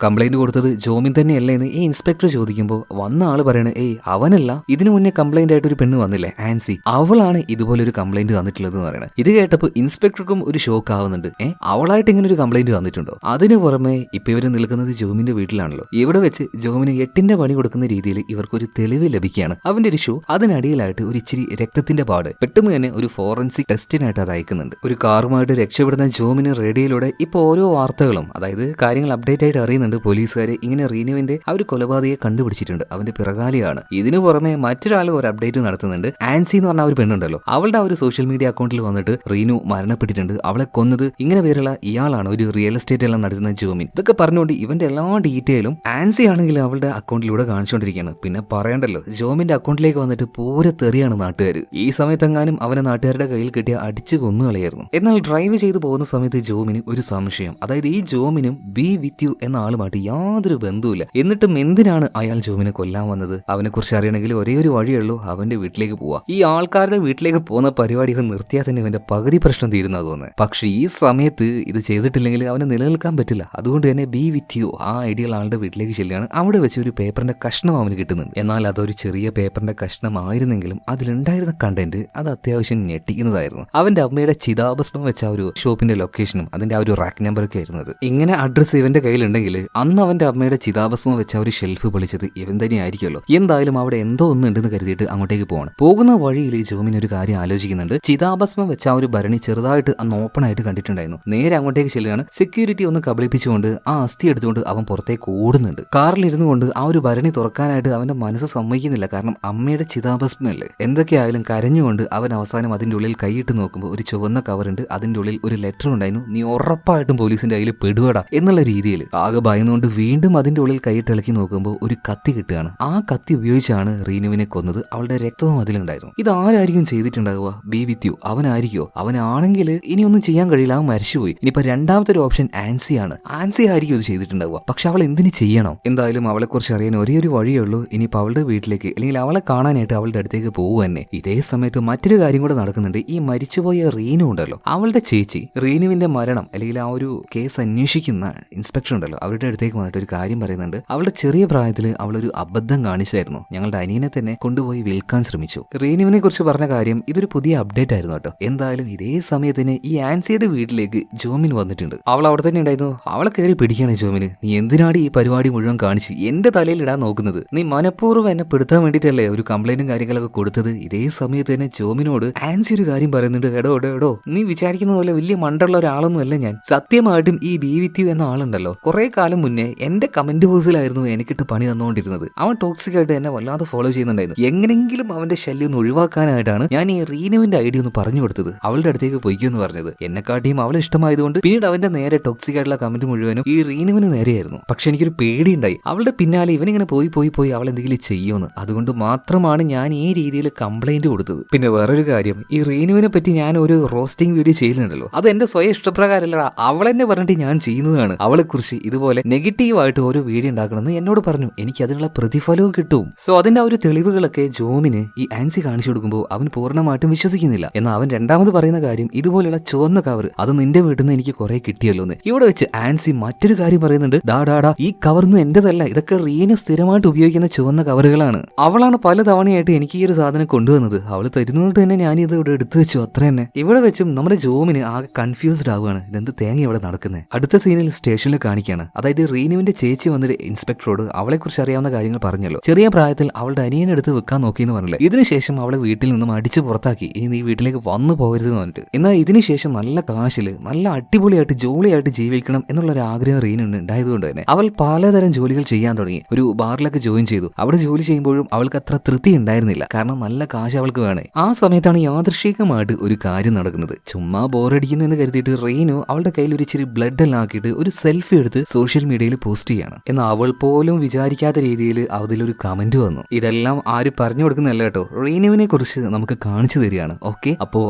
കംപ്ലൈന്റ് കൊടുത്തത് ജോമിൻ തന്നെയല്ലേ എന്ന് ഈ ഇൻസ്പെക്ടർ ചോദിക്കുമ്പോൾ വന്ന ആള് പറയണേ, അവനല്ല, ഇതിനു മുന്നേ കംപ്ലൈന്റ് ആയിട്ട് ഒരു പെണ്ണ് വന്നില്ലേ ആൻസി, അവളാണ് ഇതുപോലെ ഒരു കംപ്ലൈന്റ് തന്നിട്ടുള്ളത് എന്ന് പറയണത്. ഇത് കേട്ടപ്പോൾ ഇൻസ്പെക്ടർക്കും ഒരു ഷോക്ക് ആവുന്നുണ്ട്. അവളായിട്ട് ഇങ്ങനെ ഒരു കംപ്ലൈന്റ് തന്നിട്ടുണ്ടോ? അതിനു പുറമെ ഇപ്പൊ ഇവര് നിൽക്കുന്നത് ജോമിന്റെ വീട്ടിലാണല്ലോ. ഇവിടെ വെച്ച് ജോമിന് 8ന്റെ പണി കൊടുക്കുന്ന രീതിയിൽ ഇവർക്കൊരു തെളിവ് ലഭിക്കുകയാണ്. അവന്റെ ഒരു ഷൂ, അതിനടിയിലായിട്ട് ഒരു ഇച്ചിരി രക്തത്തിന്റെ പാട്. പെട്ടെന്ന് തന്നെ ഒരു ഫോറൻസിക് ടെസ്റ്റിനായിട്ട് അത് അയക്കുന്നുണ്ട്. ഒരു കാറുമായിട്ട് രക്ഷപ്പെടുന്ന ജോമിന് റേഡിയോയിലൂടെ ഇപ്പൊ ഓരോ വാർത്തകളും, അതായത് കാര്യങ്ങൾ അപ്ഡേറ്റ് ആയിട്ട് അറിയുന്നുണ്ട്. പോലീസുകാരെ ഇങ്ങനെ റീനുവിന്റെ ആ ഒരു കൊലപാതകയെ കണ്ടുപിടിച്ചിട്ടുണ്ട്, അവന്റെ പിറകാലിയാണ്. ഇതിനു പുറമെ മറ്റൊരാൾ ഒരു അപ്ഡേറ്റ് നടത്തുന്നുണ്ട്. ആൻസി എന്ന് പറഞ്ഞ ഒരു പെണ്ണുണ്ടല്ലോ, അവളുടെ ആ ഒരു സോഷ്യൽ മീഡിയ അക്കൗണ്ടിൽ വന്നിട്ട് റീനു മരണപ്പെട്ടിട്ടുണ്ട്, അവളെ കൊന്നത് ഇങ്ങനെ പേരുള്ള ഇയാളാണ്, ഒരു റിയൽ എസ്റ്റേറ്റ് എല്ലാം നടത്തുന്ന ജോമിൻ. ഇതൊക്കെ പറഞ്ഞുകൊണ്ട് ഇവന്റെ എല്ലാ ഡീറ്റെയിലും ആൻസി ആണെങ്കിൽ അവളുടെ അക്കൗണ്ടിലൂടെ കാണിച്ചുകൊണ്ടിരിക്കുകയാണ്. പിന്നെ പറയണ്ടല്ലോ, ജോമിന്റെ അക്കൗണ്ടിലേക്ക് വന്നിട്ട് പൂരെ തെറിയാണ് നാട്ടുകാർ. ഈ സമയത്തെങ്ങാനും അവനെ നാട്ടുകാരുടെ കയ്യിൽ കിട്ടിയ അടിച്ചു കൊന്നുകളയായിരുന്നു. എന്നാൽ ഡ്രൈവ് ചെയ്ത് പോകുന്ന സമയത്ത് ജോമിന് ഒരു സംശയം, അതായത് ഈ ജോമിനും ബി വിത്ത് യു എന്ന ആളുമായിട്ട് യാതൊരു ബന്ധവുമില്ല. എന്നിട്ടും എന്തിനാണ് അയാൾ ജോമിനെ കൊല്ലാൻ വന്നത്? അവനെ കുറിച്ച് അറിയണമെങ്കിൽ ഒരേ ഒരു വഴിയുള്ളൂ, അവന്റെ വീട്ടിലേക്ക് പോവാ. ഈ ആൾക്കാരുടെ വീട്ടിലേക്ക് പോകുന്ന പരിപാടികൾ നിർത്തിയാൽ തന്നെ ഇവന്റെ പകുതി പ്രശ്നം തീരുന്ന തോന്നുന്നത്. പക്ഷെ ഈ സമയത്ത് ഇത് ചെയ്തിട്ടില്ലെങ്കിൽ അവനെ നിലനിൽക്കാൻ പറ്റില്ല. അതുകൊണ്ട് തന്നെ ബി വിത്ത് യു ആ ഐഡിയൽ ആളുടെ വീട്ടിലേക്ക് ചെല്ലുകയാണ്. അവിടെ വെച്ച് ഒരു പേപ്പറിന്റെ കഷ്ണം അവന് കിട്ടുന്നുണ്ട്. എന്നാൽ അതൊരു ചെറിയ പേപ്പറിന്റെ കഷ്ണമായിരുന്നെങ്കിലും അതിലുണ്ടായിരുന്ന കണ്ടന്റ് അത് അത്യാവശ്യം ഞെട്ടിക്കുന്നതായിരുന്നു. അവന്റെ അമ്മയുടെ ചിതാഭസ്മം വെച്ച ഒരു ഷോപ്പിന്റെ ലൊക്കേഷനും അതിന്റെ ആ ഒരു റാക്ക് നമ്പറൊക്കെ ആയിരുന്നത്. ഇങ്ങനെ അഡ്രസ് ഇവന്റെ കയ്യിലുണ്ടെങ്കിൽ അന്ന് അവന്റെ അമ്മയുടെ ചിതാഭസ്മം വെച്ച ഒരു ഷെൽഫ് പൊളിച്ചത് ഇവൻ തന്നെ ആയിരിക്കുമല്ലോ. എന്തായാലും അവിടെ എന്തോ ഒന്ന് ഉണ്ടെന്ന് കരുതിയിട്ട് അങ്ങോട്ടേക്ക് പോകണം. പോകുന്ന വഴിയിൽ ജോമിൻ ഒരു കാര്യം ആലോചിക്കുന്നുണ്ട്. ചിതാഭസ്മം വെച്ച ആ ഒരു ഭരണി ചെറുതായിട്ട് അന്ന് ഓപ്പൺ ആയിട്ട് കണ്ടിട്ടുണ്ടായിരുന്നു. നേരെ അങ്ങോട്ടേക്ക് ചെല്ലുകയാണ്. സെക്യൂരിറ്റി ഒന്ന് കബളിപ്പിച്ചുകൊണ്ട് ആ അസ്ഥി എടുത്തുകൊണ്ട് അവൻ പുറത്തേക്ക് ഓടുന്നുണ്ട്. കാറിലിരുന്നു കൊണ്ട് ആ ഒരു ഭരണി തുറക്കാനായിട്ട് അവന്റെ മനസ്സ് സമ്മതിക്കുന്നില്ല. കാരണം അമ്മയുടെ ചിതാഭസ്മല്ലേ. എന്തൊക്കെയായാലും കരഞ്ഞുകൊണ്ട് അവൻ അവസാനം അതിന്റെ ഉള്ളിൽ കൈയിട്ട് നോക്കുമ്പോൾ ഒരു ചുവന്ന കവറുണ്ട്. അതിന്റെ ഉള്ളിൽ ഒരു ലെറ്റർ ഉണ്ടായിരുന്നു. നീ ഉറപ്പായിട്ടും പോലീസിന്റെ കയ്യിൽ പെടുവടാ എന്നുള്ള രീതിയിൽ. ആകെ ഭയന്നുകൊണ്ട് വീണ്ടും അതിന്റെ ഉള്ളിൽ കൈയിട്ട് ഇളക്കി നോക്കുമ്പോൾ ഒരു കത്തി കിട്ടുകയാണ്. ആ കത്തി ഉപയോഗിച്ചാണ് റീനുവിനെ കൊന്നത്. അവളുടെ രക്തവും അതിലുണ്ടായിരുന്നു. ഇത് ആരായിരിക്കും ചെയ്തിട്ടുണ്ടാകുക? B with you അവനായിരിക്കോ? അവനാണെങ്കിൽ ഇനി ഒന്നും ചെയ്യാൻ കഴിയില്ല, അവൻ മരിച്ചുപോയി. ഇനിയിപ്പോ രണ്ടാമത്തെ ഒരു ഓപ്ഷൻ ആൻസിയാണ്. ആൻസി ആയിരിക്കും ഇത് ചെയ്തിട്ടുണ്ടാവുക. പക്ഷെ അവൾ എന്തിനു ചെയ്യണം? എന്തായാലും അവളെ കുറിച്ച് അറിയാൻ ഒരേ ഒരു വഴിയേ ഉള്ളൂ. ഇനിയിപ്പോൾ അവളുടെ വീട്ടിലേക്ക് അല്ലെങ്കിൽ അവളെ കാണാനായിട്ട് അവളുടെ അടുത്തേക്ക് പോകുക തന്നെ. ഇതേ സമയത്ത് മറ്റൊരു കാര്യം കൂടെ നടക്കുന്നുണ്ട്. ഈ മരിച്ചുപോയ റീനു ഉണ്ടല്ലോ, അവളുടെ ചേച്ചി റീനുവിന്റെ മരണം അല്ലെങ്കിൽ ആ ഒരു കേസ് അന്വേഷിക്കുന്ന ഇൻസ്പെക്ടർ ഉണ്ടല്ലോ, അവരുടെ അടുത്തേക്ക് വന്നിട്ട് ഒരു കാര്യം പറയുന്നുണ്ട്. അവളുടെ ചെറിയ പ്രായത്തിൽ അവളൊരു അബദ്ധം കാണിച്ചായിരുന്നു. ഞങ്ങളുടെ അനിയനെ തന്നെ കൊണ്ടുപോയി വിൽക്കാൻ ശ്രമിച്ചു. റീനുവിനെ കുറിച്ച് പറഞ്ഞ കാര്യം ഇതൊരു പുതിയ അപ്ഡേറ്റ് ആയിരുന്നു കേട്ടോ. എന്തായാലും ഇതേ സമയത്തിന് ഈ ആൻസിയുടെ വീട്ടിലേക്ക് ജോമിൻ വന്നിട്ടുണ്ട്. അവൾ അവിടെ തന്നെ ഉണ്ടായിരുന്നു. അവളെ കയറി പിടിക്കുകയാണ് ജോമിന്. നീ എന്തിനാണ് ഈ പരിപാടി മുഴുവൻ കാണിച്ച് എന്റെ തലയിൽ ഇടാൻ നോക്കുന്നത്? നീ മനഃപൂർവ്വം എന്നെ പെടുത്താൻ വേണ്ടിയിട്ടല്ലേ ഒരു കംപ്ലൈന്റും കാര്യങ്ങളൊക്കെ കൊടുത്തത്? ഇതേ സമയത്ത് തന്നെ ജോമിനോട് ആൻസി ഒരു കാര്യം പറയുന്നുണ്ട്. എടോ നീ വിചാരിക്കുന്ന പോലെ വലിയ മണ്ടുള്ള ഒരാളൊന്നും അല്ല ഞാൻ. സത്യമായിട്ടും ഈ ബി വിത്ത് യു എന്ന ആളുണ്ടല്ലോ, കുറെ കാലം മുന്നേ എന്റെ കമന്റ് ബോക്സിലായിരുന്നു എനിക്കിട്ട് പണി തന്നുകൊണ്ടിരുന്നത്. അവൻ ടോക്സിക് ആയിട്ട് എന്നെ വല്ലാതെ ഫോളോ ചെയ്യുന്നുണ്ടായിരുന്നു. എങ്ങനെങ്കിലും അവന്റെ ശല്യം ഒന്ന് ഒഴിവാക്കാനായിട്ടാണ് ഞാൻ ഈ റീനുവിന്റെ ഐഡിയ ഒന്ന് പറഞ്ഞു കൊടുത്തത്. അവളുടെ അടുത്തേക്ക് പൊയ്ക്കുമെന്ന് പറഞ്ഞത്. എന്നെക്കാട്ടിയും അവളെ ഇഷ്ടമായതുകൊണ്ട് പിന്നീട് അവന്റെ നേരെ ടോക്സിക് ആയിട്ടുള്ള കമന്റ് മുഴുവനും ഈ റീനുവിന് നേരെയായിരുന്നു. പക്ഷെ എനിക്കൊരു പേടിയുണ്ടായി. അവളുടെ പിന്നാലെ ഇവനിങ്ങനെ പോയി അവൾ എന്തെങ്കിലും ചെയ്യുമെന്ന്. അതുകൊണ്ട് മാത്രമാണ് ഞാൻ ഈ രീതിയിൽ കംപ്ലൈന്റ് കൊടുത്തത്. പിന്നെ വേറൊരു കാര്യം, ഈ റീനുവിനെ പറ്റി ഞാൻ ഒരു റോസ്റ്റിംഗ് വീഡിയോ ചെയ്യുന്നുണ്ടല്ലോ, അത് എന്റെ സ്വയം ഇഷ്ടപ്രകാരമല്ലടാ, അവളെന്നെ പറഞ്ഞിട്ട് ഞാൻ ചെയ്യുന്നതാണ്. അവളെ കുറിച്ച് ഇതുപോലെ നെഗറ്റീവായിട്ട് ഓരോ വീഡിയോ ഉണ്ടാക്കണമെന്ന് എന്നോട് പറഞ്ഞു. എനിക്ക് അതിനുള്ള പ്രതിഫലവും കിട്ടും. സോ അതിന്റെ ആ ഒരു തെളിവുകളൊക്കെ ജോമിന് ഈ ആൻസി കാണിച്ചു കൊടുക്കുമ്പോൾ അവൻ പൂർണ്ണമായിട്ടും വിശ്വസിക്കുന്നില്ല. എന്നാൽ അവൻ രണ്ടാമത് പറയുന്ന കാര്യം, ഇതുപോലെയുള്ള ചുവന്ന കവർ അത് നിന്റെ വീട്ടിൽ നിന്ന് എനിക്ക് കുറെ കിട്ടിയല്ലോ എന്ന്. ഇവിടെ വെച്ച് ആൻസി മറ്റൊരു കാര്യം പറയുന്നുണ്ട്. ഡാ ഈ കവർന്ന് എന്റേതല്ല, ഇതൊക്കെ റീനു സ്ഥിരമായിട്ട് ഉപയോഗിക്കുന്ന ചുവന്ന കവറുകളാണ്. അവളാണ് പല തവണയായിട്ട് എനിക്ക് ഈ ഒരു സാധനം കൊണ്ടുവന്നത്. അവള് തരുന്നതുകൊണ്ട് തന്നെ ഞാനിത് ഇവിടെ എടുത്തു വെച്ചു, അത്ര തന്നെ. ഇവിടെ വെച്ചും നമ്മുടെ ജോമിന് ആകെ കൺഫ്യൂസ്ഡ് ആവുകയാണ്. ഇതെന്ത് തേങ്ങ ഇവിടെ നടക്കുന്നത്? കിട്ടുന്നത്. അടുത്ത സീനിൽ സ്റ്റേഷനിൽ കാണിക്കുകയാണ്. അതായത് റീനുവിന്റെ ചേച്ചി വന്നിട്ട് ഇൻസ്പെക്ടറോട് അവളെ കുറിച്ച് അറിയാവുന്ന കാര്യങ്ങൾ പറഞ്ഞല്ലോ. ചെറിയ പ്രായത്തിൽ അവളുടെ അനിയനെടുത്ത് വെക്കാൻ നോക്കിയെന്ന് പറഞ്ഞില്ലേ. ഇതിനുശേഷം അവളെ വീട്ടിൽ നിന്നും അടിച്ചു പുറത്താക്കി. ഇനി നീ വീട്ടിലേക്ക് വന്നു പോകരുതെന്ന് പറഞ്ഞിട്ട്. എന്നാൽ ഇതിനുശേഷം നല്ല കാശില് നല്ല അടിപൊളിയായിട്ട് ജോളിയായിട്ട് ജീവിക്കണം എന്നുള്ള ഒരു ആഗ്രഹം റീനുവിന് ഉണ്ടായതുകൊണ്ട് തന്നെ അവൾ പലതരം ജോലികൾ ചെയ്യാൻ തുടങ്ങി. ഒരു ബാറിലൊക്കെ ജോയിൻ ചെയ്തു. അവിടെ ജോലി ചെയ്യുമ്പോഴും അവൾക്ക് അത്ര തൃപ്തി ഉണ്ടായിരുന്നില്ല. കാരണം നല്ല കാശ് അവൾക്ക് വേണേ. ആ സമയത്താണ് യാദൃശ്ചികമായിട്ട് ഒരു കാര്യം നടക്കുന്നത്. ചുമ്മാ ബോറടിക്കുന്നു എന്ന് കരുതിയിട്ട് റീനു അവളുടെ കയ്യിൽ ഒരു ഇച്ചിരി ബ്ലഡ് എല്ലാം ആക്കിയിട്ട് ഒരു സെൽഫി എടുത്ത് സോഷ്യൽ മീഡിയയിൽ പോസ്റ്റ് ചെയ്യാണ്. എന്നാൽ അവൾ പോലും വിചാരിക്കാത്ത രീതിയിൽ അതിലൊരു കമന്റ് വന്നു. ഇതെല്ലാം ആരും പറഞ്ഞു കൊടുക്കുന്നതല്ല കേട്ടോ, റീനുവിനെ കുറിച്ച് നമുക്ക് കാണിച്ചു തരികയാണ്. ഓക്കെ, അപ്പോ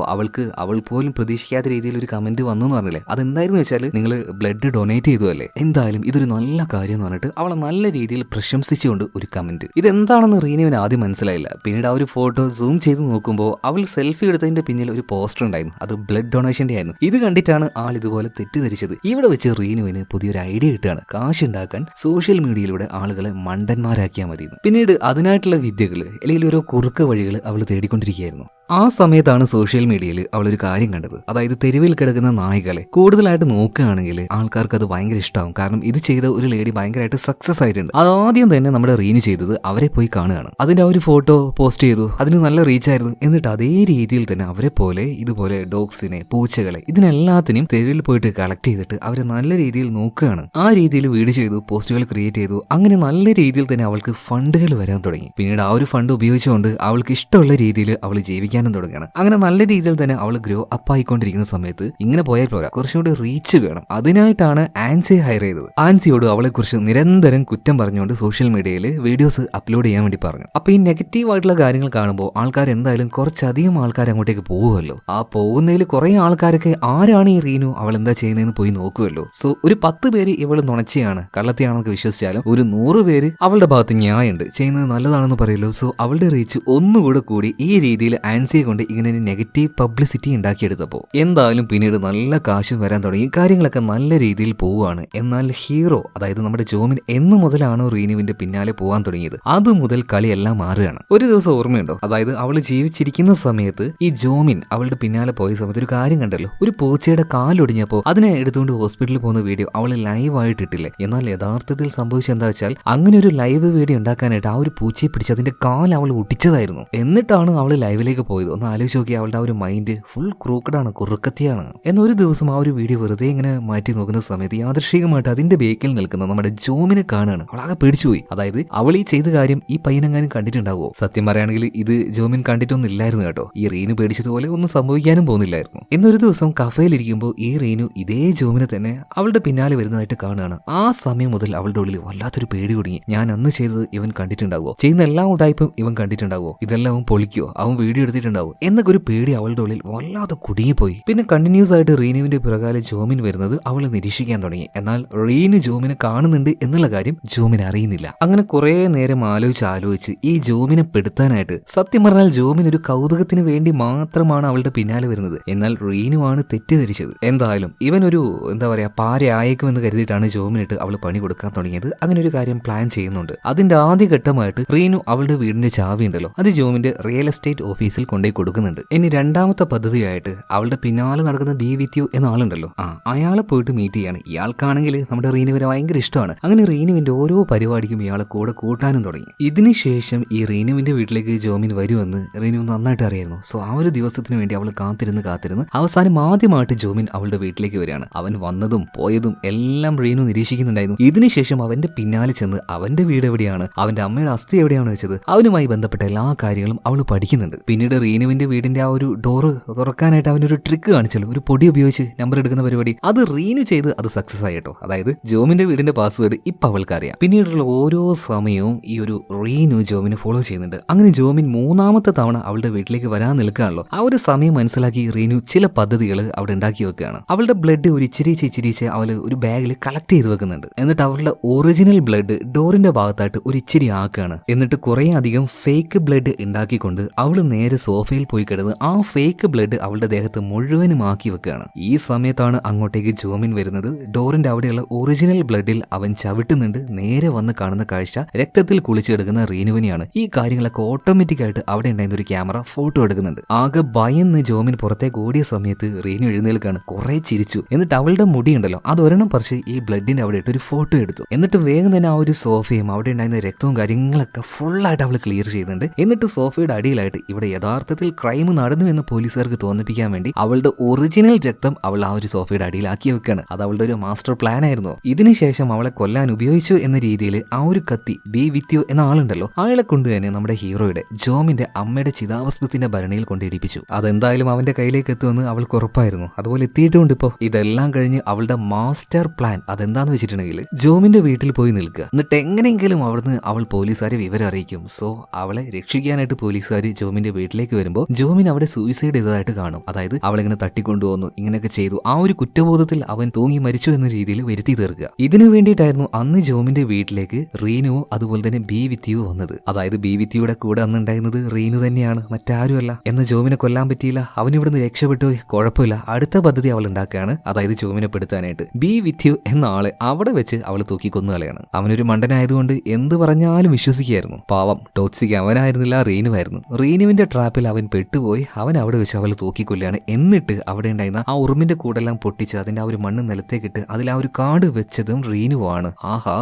അവൾ പോലും പ്രതീക്ഷിക്കാത്ത രീതിയിൽ ഒരു കമന്റ് വന്നു എന്ന് പറഞ്ഞില്ലേ. അതെന്തായിരുന്നു വെച്ചാൽ നിങ്ങൾ ബ്ലഡ് ഡൊണേറ്റ് ചെയ്തു അല്ലേ, എന്തായാലും ഇതൊരു നല്ല കാര്യം എന്ന് പറഞ്ഞിട്ട് അവളെ നല്ല രീതിയിൽ പ്രശംസിച്ചുകൊണ്ട് ഒരു കമന്റ്. ഇതെന്താണെന്ന് റീനുവിന് ആദ്യം മനസ്സിലായില്ല. പിന്നീട് ആ ഒരു ഫോട്ടോ സൂം ചെയ്ത് നോക്കുമ്പോൾ അവൾ സെൽഫി എടുത്തതിന്റെ പിന്നിൽ ഒരു പോസ്റ്റർ ഉണ്ടായിരുന്നു. അത് ബ്ലഡ് ഡൊണേഷന്റെ ആയിരുന്നു. ഇത് കണ്ടിട്ടാണ് ആൾ ഇതുപോലെ തെറ്റിദ്ധരിച്ചത്. ഇവിടെ വെച്ച് റീനുവിന് പുതിയൊരു ഐഡിയ കിട്ടുകയാണ്. കാശ് ഉണ്ടാക്കാൻ സോഷ്യൽ മീഡിയയിലൂടെ ആളുകളെ മണ്ടന്മാരാക്കിയാൽ മതി. പിന്നീട് അതിനായിട്ടുള്ള വിദ്യകൾ അല്ലെങ്കിൽ ഓരോ കുറുക്ക് വഴികൾ അവൾ തേടിക്കൊണ്ടിരിക്കുകയായിരുന്നു. ആ സമയത്താണ് സോഷ്യൽ മീഡിയയിൽ അവളൊരു കാര്യം കണ്ടത്. അതായത് തെരുവിൽ കിടക്കുന്ന നായ്കളെ കൂടുതലായിട്ട് നോക്കുകയാണെങ്കിൽ ആൾക്കാർക്ക് അത് ഭയങ്കര ഇഷ്ടമാവും. കാരണം ഇത് ചെയ്ത ഒരു ലേഡി ഭയങ്കരമായിട്ട് സക്സസ് ആയിട്ടുണ്ട്. അതാദ്യം തന്നെ നമ്മുടെ റീന് ചെയ്തത് അവരെ പോയി കാണുകയാണ്. അതിന്റെ ആ ഒരു ഫോട്ടോ പോസ്റ്റ് ചെയ്തു. അതിന് നല്ല റീച്ച് ആയിരുന്നു. എന്നിട്ട് അതേ രീതിയിൽ തന്നെ അവരെ പോലെ ഇതുപോലെ ഡോഗ്സിനെ, പൂച്ചകളെ, ഇതിനെല്ലാത്തിനും തെരുവിൽ പോയിട്ട് കളക്ട് ചെയ്തിട്ട് അവരെ നല്ല രീതിയിൽ നോക്കുകയാണ്. ആ രീതിയിൽ വീഡിയോ ചെയ്തു, പോസ്റ്റുകൾ ക്രിയേറ്റ് ചെയ്തു. അങ്ങനെ നല്ല രീതിയിൽ തന്നെ അവൾക്ക് ഫണ്ടുകൾ വരാൻ തുടങ്ങി. പിന്നീട് ആ ഒരു ഫണ്ട് ഉപയോഗിച്ചുകൊണ്ട് അവൾക്ക് ഇഷ്ടമുള്ള രീതിയിൽ അവൾ ജീവിക്കാൻ തുടങ്ങുകയാണ്. അങ്ങനെ നല്ല രീതിയിൽ തന്നെ അവൾ ഗ്രോ അപ്പ് ആയിക്കൊണ്ടിരിക്കുന്ന സമയത്ത് ഇങ്ങനെ പോയാൽ പോരാ, കുറച്ചുകൂടി റീച്ച് വേണം. അതിനായിട്ടാണ് ആൻസിയെ ഹയർ ചെയ്തത്. ആൻസിയോട് അവളെ കുറിച്ച് നിരന്തരം കുറ്റം പറഞ്ഞുകൊണ്ട് സോഷ്യൽ മീഡിയയിൽ വീഡിയോസ് അപ്ലോഡ് ചെയ്യാൻ വേണ്ടി പറഞ്ഞു. അപ്പൊ ഈ നെഗറ്റീവ് ആയിട്ടുള്ള കാര്യങ്ങൾ കാണുമ്പോൾ ആൾക്കാർ എന്തായാലും കുറച്ചധികം ആൾക്കാർ അങ്ങോട്ടേക്ക് പോകുമല്ലോ. ആ പോകുന്നതിൽ കുറെ ആൾക്കാരൊക്കെ ആരാണ് ഈ റീനു, അവൾ എന്താ ചെയ്യുന്നതെന്ന് പോയി നോക്കുമല്ലോ. സോ ഒരു 10 പേര് ഇവള് നുണച്ചിയാണ്, കള്ളത്തിയാണെന്നൊക്കെ വിശ്വസിച്ചാലും ഒരു 100 പേര് അവളുടെ ഭാഗത്ത് ന്യായമുണ്ട്, ചെയ്യുന്നത് നല്ലതാണെന്ന് പറയല്ലോ. സോ അവളുടെ റീച്ച് ഒന്നുകൂടെ കൂടി ഈ രീതിയിൽ ആൻസിയെ കൊണ്ട് ഇങ്ങനെ നെഗറ്റീവ് പബ്ലിസിറ്റി ഉണ്ടാക്കിയെടുത്തപ്പോൾ എന്തായാലും പിന്നീട് നല്ല കാശും വരാൻ തുടങ്ങി. കാര്യങ്ങളൊക്കെ നല്ല രീതിയിൽ പോവുകയാണ്. എന്നാൽ ഹീറോ, അതായത് നമ്മുടെ ജോമിൻ എന്ന് മുതലാണോ റീനുവിന്റെ പിന്നാലെ പോകാൻ തുടങ്ങിയത്, അത് മുതൽ കളിയെല്ലാം മാറുകയാണ്. ഒരു ദിവസം ഓർമ്മയുണ്ടോ, അതായത് അവൾ ജീവിച്ചിരിക്കുന്ന സമയത്ത് ഈ ജോമിൻ അവളുടെ പിന്നാലെ പോയ സമയത്ത് ഒരു കാര്യം കണ്ടല്ലോ. ഒരു പൂച്ചയുടെ കാലൊടിഞ്ഞപ്പോൾ അതിനെ എടുത്തുകൊണ്ട് ഹോസ്പിറ്റലിൽ പോകുന്ന വീഡിയോ അവൾ ലൈവായിട്ട് ഇട്ടില്ലേ. എന്നാൽ യഥാർത്ഥത്തിൽ സംഭവിച്ചത് എന്താ വെച്ചാൽ അങ്ങനെ ഒരു ലൈവ് വീഡിയോ ഉണ്ടാക്കാനായിട്ട് ആ ഒരു പൂച്ചയെ പിടിച്ച് അതിന്റെ കാൽ അവൾ ഒടിച്ചതായിരുന്നു. എന്നിട്ടാണ് അവൾ ലൈവിലേക്ക് പോയത്. ഒന്ന് ആലോചിച്ച് നോക്കി, അവളുടെ ആ ഒരു മൈൻഡ് ഫുൾ ക്രൂക്കഡാണ്, കുറുക്കത്തിയാണ്. എന്നൊരു ദിവസം ആ ഒരു വീഡിയോ വെറുതെ ഇങ്ങനെ മാറ്റി നോക്കുന്ന സമയത്ത് യാദൃശ്ചികമായിട്ട് അതിന്റെ ബേക്കിൽ നിൽക്കുന്ന നമ്മുടെ ജോമിനെ കാണുകയാണ്. അവളാകെ പേടിച്ചുപോയി. അതായത് അവൾ ഈ ചെയ്ത കാര്യം ഈ പയ്യനെങ്ങാനും കണ്ടിട്ടുണ്ടാവുമോ? സത്യം പറയുകയാണെങ്കിൽ ഇത് ജോമിൻ കണ്ടിട്ടൊന്നും ഇല്ലായിരുന്നു കേട്ടോ. ഈ റീനു പേടിച്ചതുപോലെ ഒന്നും സംഭവിക്കാനും പോകുന്നില്ലായിരുന്നു. എന്നൊരു ദിവസം കഫേലിരിക്കുമ്പോൾ ഈ റീനു ഇതേ ജോമിനെ തന്നെ അവളുടെ പിന്നാലെ വരുന്നതായിട്ട് കാണുകയാണ്. ആ സമയം മുതൽ അവളുടെ ഉള്ളിൽ വല്ലാത്തൊരു പേടി കുടുങ്ങി. ഞാൻ അന്ന് ചെയ്തത് ഇവൻ കണ്ടിട്ടുണ്ടാവുമോ? ചെയ്യുന്ന എല്ലാ ഉടായ്പും ഇവൻ കണ്ടിട്ടുണ്ടാവുമോ? ഇതെല്ലാം അവൻ പൊളിക്കോ? അവൻ വീഡിയോ എടുത്തിട്ടുണ്ടാവും എന്നൊക്കെ ഒരു പേടി അവളുടെ ഉള്ളിൽ വല്ലാതെ കുടുങ്ങിപ്പോയി. പിന്നെ കണ്ടിന്യൂസ് ആയിട്ട് റീനുവിന്റെ പിറകാലെ ജോമിൻ വരുന്നത് അവളെ നിരീക്ഷിക്കാൻ തുടങ്ങി. എന്നാൽ റീനു ജോമിനെ കാണുന്നുണ്ട് എന്നുള്ള കാര്യം ജോമിൻ അറിയുന്നില്ല. അങ്ങനെ കുറെ നേരം ആലോചിച്ച് ഈ ജോമിനെ പെടുത്താനായിട്ട് സത്യം പറഞ്ഞാൽ ജോമിൻ ഒരു കൗതുകത്തിന് വേണ്ടി മാത്രമാണ് അവളുടെ പിന്നാലെ വരുന്നത്. എന്നാൽ റീനു ആണ് തെറ്റിദ്ധരിച്ചത്. എന്തായാലും ഇവൻ ഒരു എന്താ പറയാ പാരയായേക്കുമെന്ന് കരുതിയിട്ടാണ് ജോമിനിട്ട് അവൾ പണി കൊടുക്കാൻ തുടങ്ങിയത്. അങ്ങനെ ഒരു കാര്യം പ്ലാൻ ചെയ്യുന്നുണ്ട്. അതിന്റെ ആദ്യ ഘട്ടമായിട്ട് റീനു അവളുടെ വീടിന്റെ ചാവി ഉണ്ടല്ലോ, അത് ജോമിന്റെ റിയൽ എസ്റ്റേറ്റ് ഓഫീസിൽ കൊണ്ടുപോയി കൊടുക്കുന്നുണ്ട്. ഇനി രണ്ടാമത്തെ പദ്ധതിയായിട്ട് അവളുടെ പിന്നാലെ നടക്കുന്ന ബി വിത്ത് യു എന്ന ആളുണ്ടല്ലോ, അയാളെ പോയിട്ട് മീറ്റ് ചെയ്യാണ്. ഇയാൾക്കാണെങ്കിൽ നമ്മുടെ റീനുവിനെ ഭയങ്കര ഇഷ്ടമാണ്. അങ്ങനെ റീനുവിന്റെ ഓരോ പരിപാടിക്കും ഇയാളെ കൂടെ കൂട്ടാനും തുടങ്ങി. ഇതിനുശേഷം ഈ റീനുവിന്റെ വീട്ടിലേക്ക് ജോമിൻ വരുമെന്ന് റീനു നന്നായിട്ട് അറിയായിരുന്നു. സോ ആ ഒരു ദിവസത്തിന് വേണ്ടി അവൾ കാത്തിരുന്ന് അവസാനം ആദ്യമായിട്ട് ജോമിൻ അവളുടെ വീട്ടിലേക്ക് വരികയാണ്. അവൻ വന്നതും പോയതും എല്ലാം റീനു നിരീക്ഷിക്കുന്നുണ്ടായിരുന്നു. ഇതിനുശേഷം അവന്റെ പിന്നാലെ ചെന്ന് അവന്റെ വീട് എവിടെയാണ്, അവന്റെ അമ്മയുടെ അസ്ഥി എവിടെയാണ് വെച്ചത്, അവനുമായി ബന്ധപ്പെട്ട എല്ലാ കാര്യങ്ങളും അവൾ പഠിക്കുന്നുണ്ട്. പിന്നീട് റീനുവിന്റെ വീടിന്റെ ആ ഒരു ഡോറ് തുറക്കാനായിട്ട് അവനൊരു ട്രിക്ക് കാണിച്ചല്ലോ, ഒരു പൊടി ഉപയോഗിച്ച് നമ്പർ എടുക്കുന്ന പരിപാടി. അത് റീനു ചെയ്ത് അത് സക്സസ് ആയിട്ടോ. അതായത് ജോമിന്റെ വീടിന്റെ പാസ്വേഡ് ഇപ്പൊ അവൾക്ക് അറിയാം. പിന്നീടുള്ള ഓരോ സമയവും ഈ ഒരു റീനു ജോമിനെ ഫോളോ ചെയ്യുന്നുണ്ട്. അങ്ങനെ ജോമിൻ 3ാമത്തെ തവണ അവളുടെ വീട്ടിലേക്ക് വരാൻ നിൽക്കുകയാണല്ലോ. ആ ഒരു സമയം മനസ്സിലാക്കി റീനു ചില പദ്ധതികൾ അവിടെ ഉണ്ടാക്കി വെക്കുകയാണ്. അവളുടെ ബ്ലഡ് ഒരു ഇച്ചിരിച്ച് അവള് ഒരു ബാഗിൽ കളക്ട് ചെയ്ത് വെക്കുന്നുണ്ട്. എന്നിട്ട് അവളുടെ ഒറിജിനൽ ബ്ലഡ് ഡോറിന്റെ ഭാഗത്തായിട്ട് ഒരു ഇച്ചിരി ആക്കുകയാണ്. എന്നിട്ട് കുറെ അധികം ഫേക്ക് ബ്ലഡ് ഉണ്ടാക്കിക്കൊണ്ട് അവള് നേരെ സോഫയിൽ പോയി കിടന്ന് ആ ഫേക്ക് ബ്ലഡ് അവളുടെ ദേഹത്ത് മുഴുവനും ആക്കി വെക്കുകയാണ്. ഈ സമയത്താണ് അങ്ങോട്ടേക്ക് ജോമിൻ വരുന്നത്. ഡോറിന്റെ അവിടെയുള്ള ഒറിജിനൽ ബ്ലഡിൽ അവൻ ചവിട്ടുന്നുണ്ട്. നേരെ വന്ന് കാണുന്ന കാഴ്ച രക്തത്തിൽ കുളിച്ചെടുക്കുന്ന റീനുവിനെയാണ്. ഈ കാര്യങ്ങളൊക്കെ ഓട്ടോമാറ്റിക് ആയിട്ട് അവിടെ ഉണ്ടായിരുന്ന ഒരു ക്യാമറ ഫോട്ടോ എടുക്കുന്നുണ്ട്. ആകെ ഭയന്ന് ജോമിൻ പുറത്തേക്ക് ഓടിയ സമയത്ത് റീനു എഴുന്നേൽക്കാണ്. കുറെ ചിരിച്ചു. എന്നിട്ട് അവളുടെ മുടി ഉണ്ടല്ലോ അത് ഒരെണ്ണം പറിച്ച് ഈ ബ്ലഡിന്റെ അവിടെ ഇട്ട് ഒരു ഫോട്ടോ എടുത്തു. എന്നിട്ട് വേഗം തന്നെ ആ ഒരു സോഫയും അവിടെ ഉണ്ടായിരുന്ന രക്തവും കാര്യങ്ങളൊക്കെ ഫുള്ളായിട്ട് അവൾ ക്ലിയർ ചെയ്യുന്നുണ്ട്. എന്നിട്ട് സോഫയുടെ അടിയിലായിട്ട് ഇവിടെ യഥാർത്ഥത്തിൽ ക്രൈം നടന്നു എന്ന് പോലീസുകാർക്ക് തോന്നിപ്പിക്കാൻ വേണ്ടി അവളുടെ ഒറിജിനൽ രക്തം അവൾ ആ ഒരു സോഫയുടെ അടിയിലാക്കി വെക്കാണ്. അത് അവളുടെ ഒരു മാസ്റ്റർ പ്ലാൻ ആയിരുന്നു. ഇതിനുശേഷം അവളെ കൊല്ലാൻ ഉപയോഗിച്ചു എന്ന രീതിയിൽ ആ ഒരു കത്തി ബി വിത്ത് യു എന്ന ആളുണ്ടല്ലോ അയാളെ കൊണ്ട് തന്നെ നമ്മുടെ ഹീറോയുടെ ജോമിന്റെ അമ്മയുടെ ചിതാഭസ്മത്തിന്റെ ഭരണിയിൽ കൊണ്ടിടിപ്പിച്ചു. അതെന്തായാലും അവന്റെ കയ്യിലേക്ക് എത്തുമെന്ന് അവൾക്ക് ഉറപ്പായിരുന്നു. അതുപോലെ എത്തിയിട്ടുണ്ട്. ഇപ്പോ ഇതെല്ലാം കഴിഞ്ഞ് അവളുടെ മാസ്റ്റർ പ്ലാൻ അതെന്താന്ന് വെച്ചിട്ടുണ്ടെങ്കിൽ ജോമിന്റെ വീട്ടിൽ പോയി നിൽക്കുക. എന്നിട്ട് എങ്ങനെയെങ്കിലും അവിടുന്ന് അവൾ പോലീസുകാരെ വിവരം അറിയിക്കും. സോ അവളെ രക്ഷിക്കാനായിട്ട് പോലീസുകാർ ജോമിന്റെ വീട്ടിലേക്ക് വരുമ്പോൾ ജോമിൻ അവിടെ സൂയിസൈഡ് ചെയ്തതായിട്ട് കാണും. അതായത് അവളിങ്ങനെ തട്ടിക്കൊണ്ടുപോകുന്നു, ഇങ്ങനെയൊക്കെ ചെയ്തു. ആ ഒരു കുറ്റബോധത്തിൽ അവൻ തൂങ്ങി മരിച്ചു എന്ന രീതിയിൽ വരുത്തി തീർക്കുക. ഇതിനു വേണ്ടിയിട്ടായിരുന്നു അന്ന് ജോമിന്റെ വീട്ടിലേക്ക് റീനു അതുപോലെ തന്നെ ബി വിത്ത് യു വന്നത്. അതായത് ബി വിത്ത് യുടെ കൂടെ അന്ന് ഉണ്ടായിരുന്നത് റീനു തന്നെയാണ്, മറ്റാരുമല്ല. എന്ന ജോമിനെ കൊല്ലാൻ പറ്റിയില്ല, അവനിവിടുന്ന് രക്ഷപ്പെട്ടു. കുഴപ്പമില്ല, അടുത്ത പദ്ധതി അവൾ ഉണ്ടാക്കുകയാണ്. അതായത് ജോമിനെ പെടുത്താനായിട്ട് ബി വിത്ത് യു എന്ന ആളെ അവിടെ വെച്ച് അവൾ തൂക്കി കൊന്നുകളയാണ്. അവനൊരു മണ്ടനായതുകൊണ്ട് എന്ത് പറഞ്ഞാലും വിശ്വസിക്കുകയായിരുന്നു. പാവം ടോക്സിക് അവനായിരുന്നില്ല, റീനുവായിരുന്നു. റീനുവിന്റെ ട്രാപ്പിൽ അവൻ പെട്ടുപോയി. അവൻ അവിടെ വെച്ച് അവൾ തൂക്കിക്കൊല്ലുകയാണ്. എന്നിട്ട് അവിടെ ഉണ്ടായിരുന്ന ആ ഉറുമിന്റെ കൂടെല്ലാം പൊട്ടിച്ച് അതിന്റെ ആ ഒരു മണ്ണ് നിലത്തേക്കിട്ട് അതിൽ ആ ഒരു കാർഡ് വെച്ചതും റീനുവാണ്. ആഹാ,